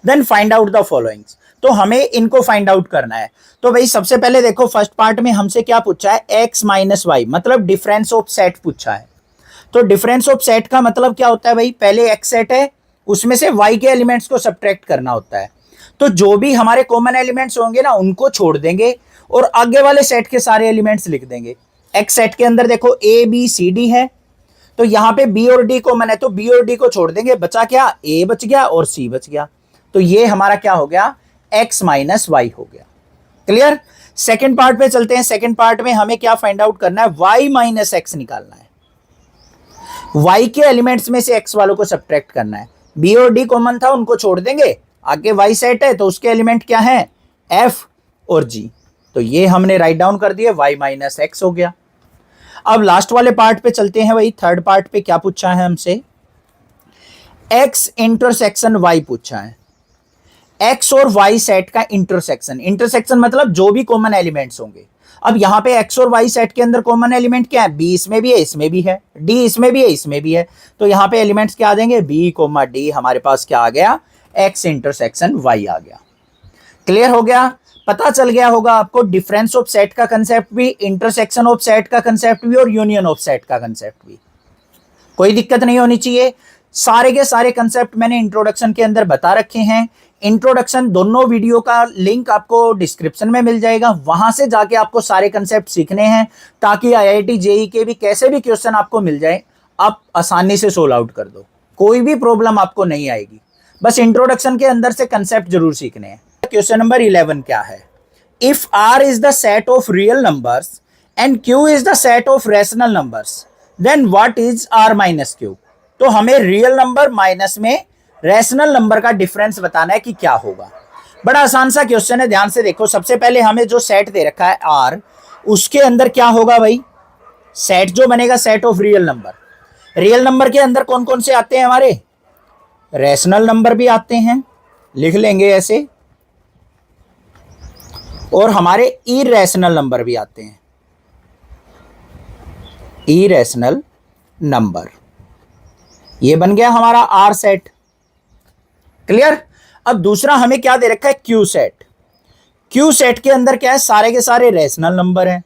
then find out the followings. तो हमें इनको फाइंड आउट करना है। तो भाई सबसे पहले देखो फर्स्ट पार्ट में हमसे क्या पूछा है, एक्स माइनस वाई, मतलब डिफरेंस ऑफ सेट पूछा है। तो डिफरेंस ऑफ सेट का मतलब क्या होता है भाई, पहले एक्स सेट है उसमें से वाई के एलिमेंट्स को सब्ट्रैक्ट करना होता है, तो जो भी हमारे कॉमन एलिमेंट्स होंगे ना उनको छोड़ देंगे और आगे वाले सेट के सारे एलिमेंट्स लिख देंगे। एक्स सेट के अंदर देखो ए बी सी डी है, तो यहाँ पे बी और डी कॉमन है, तो बी और डी को छोड़ देंगे, बचा क्या, ए बच गया और सी बच गया, तो ये हमारा क्या हो गया, एक्स माइनस वाई हो गया। क्लियर। सेकेंड पार्ट पे चलते हैं। सेकेंड पार्ट में हमें क्या फाइंड आउट करना है, वाई माइनस एक्स निकालना है, वाई के एलिमेंट्स में से एक्स वालों को सब्ट्रैक्ट करना है, बी और डी कॉमन था उनको छोड़ देंगे, आगे वाई सेट है तो उसके एलिमेंट क्या है, एफ और जी, तो ये हमने राइट डाउन कर दिया, वाई माइनस एक्स हो गया। अब लास्ट वाले पार्ट पे चलते हैं भाई, थर्ड पार्ट पे क्या पूछा है हमसे, एक्स इंटरसेक्शन वाई पूछा है, एक्स और वाई सेट का इंटरसेक्शन, इंटरसेक्शन मतलब जो भी कॉमन एलिमेंट्स होंगे। अब यहाँ पे एक्स और वाई सेट के अंदर कॉमन एलिमेंट क्या है, बी इसमें भी है इसमें भी है, डी इसमें भी है इसमें भी है, तो यहाँ पे एलिमेंट्स क्या आ जाएंगे, बी कोमा डी, हमारे पास क्या आ गया, एक्स इंटरसेक्शन वाई आ गया। क्लियर हो गया, पता चल गया होगा आपको डिफरेंस ऑफ सेट का कंसेप्ट भी, इंटरसेक्शन ऑफ सेट का कंसेप्ट भी और यूनियन ऑफ सेट का कंसेप्ट भी। कोई दिक्कत नहीं होनी चाहिए, सारे के सारे कंसेप्ट मैंने इंट्रोडक्शन के अंदर बता रखे हैं। इंट्रोडक्शन दोनों वीडियो का लिंक आपको डिस्क्रिप्शन में मिल जाएगा, वहां से जाके आपको सारे कंसेप्ट सीखने हैं ताकि आईआईटी जेई के भी कैसे भी क्वेश्चन आपको मिल जाए आप आसानी से सोल्व आउट कर दो, कोई भी प्रॉब्लम आपको नहीं आएगी, बस इंट्रोडक्शन के अंदर से कंसेप्ट जरूर सीखने हैं। क्वेश्चन नंबर 11 क्या है, if R is the set of real numbers and Q is the set of rational numbers, then what is R minus Q. तो हमें रियल नंबर माइनस में रैशनल नंबर का डिफरेंस बताना है कि क्या होगा। बड़ा आसान सा क्वेश्चन है, ध्यान से देखो। सबसे पहले हमें जो सेट दे रखा है आर, उसके अंदर क्या होगा भाई, सेट जो बनेगा set of real number. Real number के अंदर कौन कौन से आते हैं हमारे, रैशनल नंबर भी आते हैं, लिख लेंगे ऐसे, और हमारे इरेशनल नंबर भी आते हैं, इरेशनल नंबर। ये बन गया हमारा आर सेट। क्लियर। अब दूसरा हमें क्या दे रखा है, क्यू सेट। क्यू सेट के अंदर क्या है, सारे के सारे रैशनल नंबर हैं,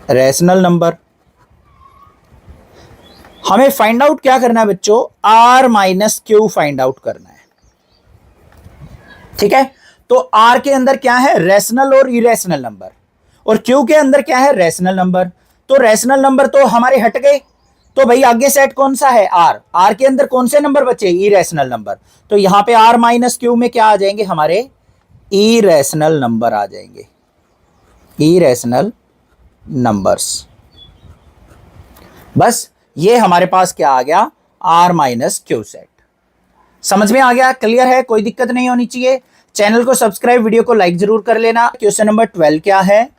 रैशनल नंबर। हमें फाइंड आउट क्या करना है बच्चों, R minus Q find out करना है। ठीक है, तो आर के अंदर क्या है, रैशनल और इरेशनल नंबर, और क्यू के अंदर क्या है, रैशनल नंबर। तो रैशनल नंबर तो हमारे हट गए, तो भाई आगे सेट कौन सा है, आर। आर के अंदर कौन से नंबर बचे, इरेशनल नंबर। तो यहां पे आर माइनस क्यू में क्या आ जाएंगे, हमारे इरेशनल नंबर आ जाएंगे, इरेशनल नंबर्स। बस ये हमारे पास क्या आ गया, आर माइनस क्यू सेट। समझ में आ गया, क्लियर है, कोई दिक्कत नहीं होनी चाहिए। चैनल को सब्सक्राइब, वीडियो को लाइक जरूर कर लेना। क्वेश्चन नंबर 12 क्या है,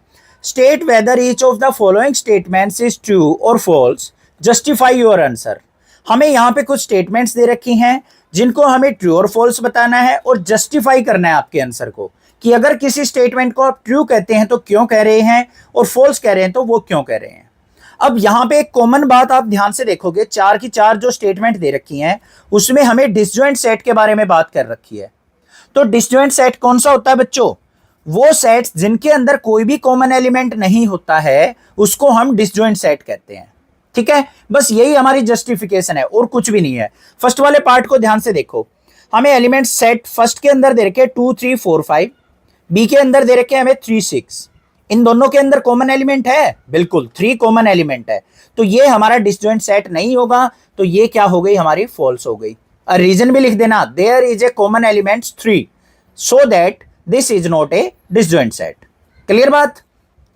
state whether each of the following statements is true और फॉल्स, जस्टिफाई योर आंसर। हमें यहाँ पे कुछ स्टेटमेंट्स दे रखी हैं जिनको हमें ट्रू और फॉल्स बताना है और जस्टिफाई करना है आपके आंसर को, कि अगर किसी स्टेटमेंट को आप ट्रू कहते हैं तो क्यों कह रहे हैं, और फॉल्स कह रहे हैं तो वो क्यों कह रहे हैं। अब यहाँ पे एक कॉमन बात आप ध्यान से देखोगे, 4 की 4 जो स्टेटमेंट दे रखी हैं उसमें हमें डिसजॉइंट सेट के बारे में बात कर रखी है। तो डिसजॉइंट सेट कौन सा होता है बच्चों, वो सेट्स जिनके अंदर कोई भी कॉमन एलिमेंट नहीं होता है उसको हम डिसजॉइंट सेट कहते हैं। ठीक है, बस यही हमारी जस्टिफिकेशन है और कुछ भी नहीं है। फर्स्ट वाले पार्ट को ध्यान से देखो, हमें एलिमेंट सेट फर्स्ट के अंदर दे रखे 2, 3, 4, 5, बी के अंदर दे रखे हैं हमें 3 6, इन दोनों के अंदर कॉमन एलिमेंट है, बिल्कुल 3 कॉमन एलिमेंट है, तो ये हमारा डिसजॉइंट सेट नहीं होगा, तो ये क्या हो गई हमारी फॉल्स हो गई। रीजन भी लिख देना, there is a common element 3 so that this is not a disjoint set. Clear बात,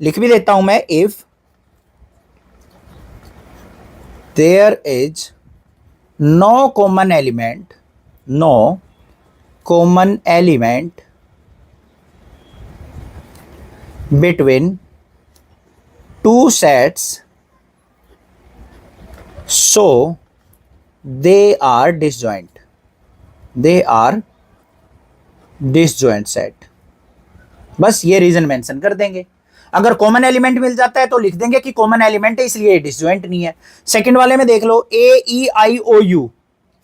लिख भी देता हूं मैं, if there is no common element, no common element between two sets, so they are disjoint, they are disjoint set। बस ये reason mention कर देंगे। अगर कॉमन एलिमेंट मिल जाता है तो लिख देंगे कि कॉमन एलिमेंट है इसलिए डिसजॉइंट नहीं है। सेकंड वाले में देख लो, ए ई आई ओ यू,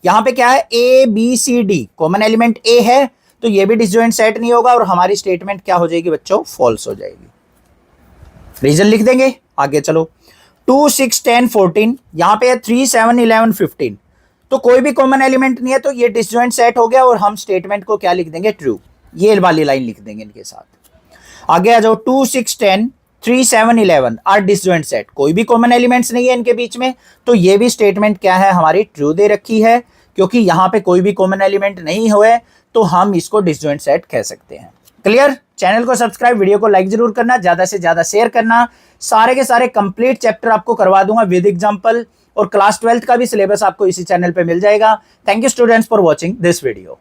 यहां पे क्या है, A B C D, common element A है तो ये भी डिसजॉइंट सेट नहीं होगा और हमारी स्टेटमेंट क्या हो जाएगी बच्चों, फॉल्स हो जाएगी। रीजन लिख देंगे, आगे चलो। 2 6 10 14, यहां पे है 3 7 11 15, तो कोई भी कॉमन एलिमेंट नहीं है तो ये डिसजॉइंट सेट हो गया और हम स्टेटमेंट को क्या लिख देंगे, ट्रू, ये वाली लाइन लिख देंगे इनके साथ। आगे आ जाओ, 2 6 10 3 7 11 आर डिसजॉइंट सेट, कोई भी कॉमन एलिमेंट्स नहीं है इनके बीच में, तो ये भी स्टेटमेंट क्या है हमारी, ट्रू दे रखी है, क्योंकि यहां पे कोई भी कॉमन एलिमेंट नहीं हुए तो हम इसको डिसजॉइंट सेट कह सकते हैं। क्लियर, चैनल को सब्सक्राइब, वीडियो को लाइक जरूर करना, ज्यादा से ज्यादा शेयर करना। सारे के सारे कंप्लीट चैप्टर आपको करवा दूंगा विद एग्जांपल, और क्लास 12th का भी सिलेबस आपको इसी चैनल पे मिल जाएगा। Thank you students for watching this video.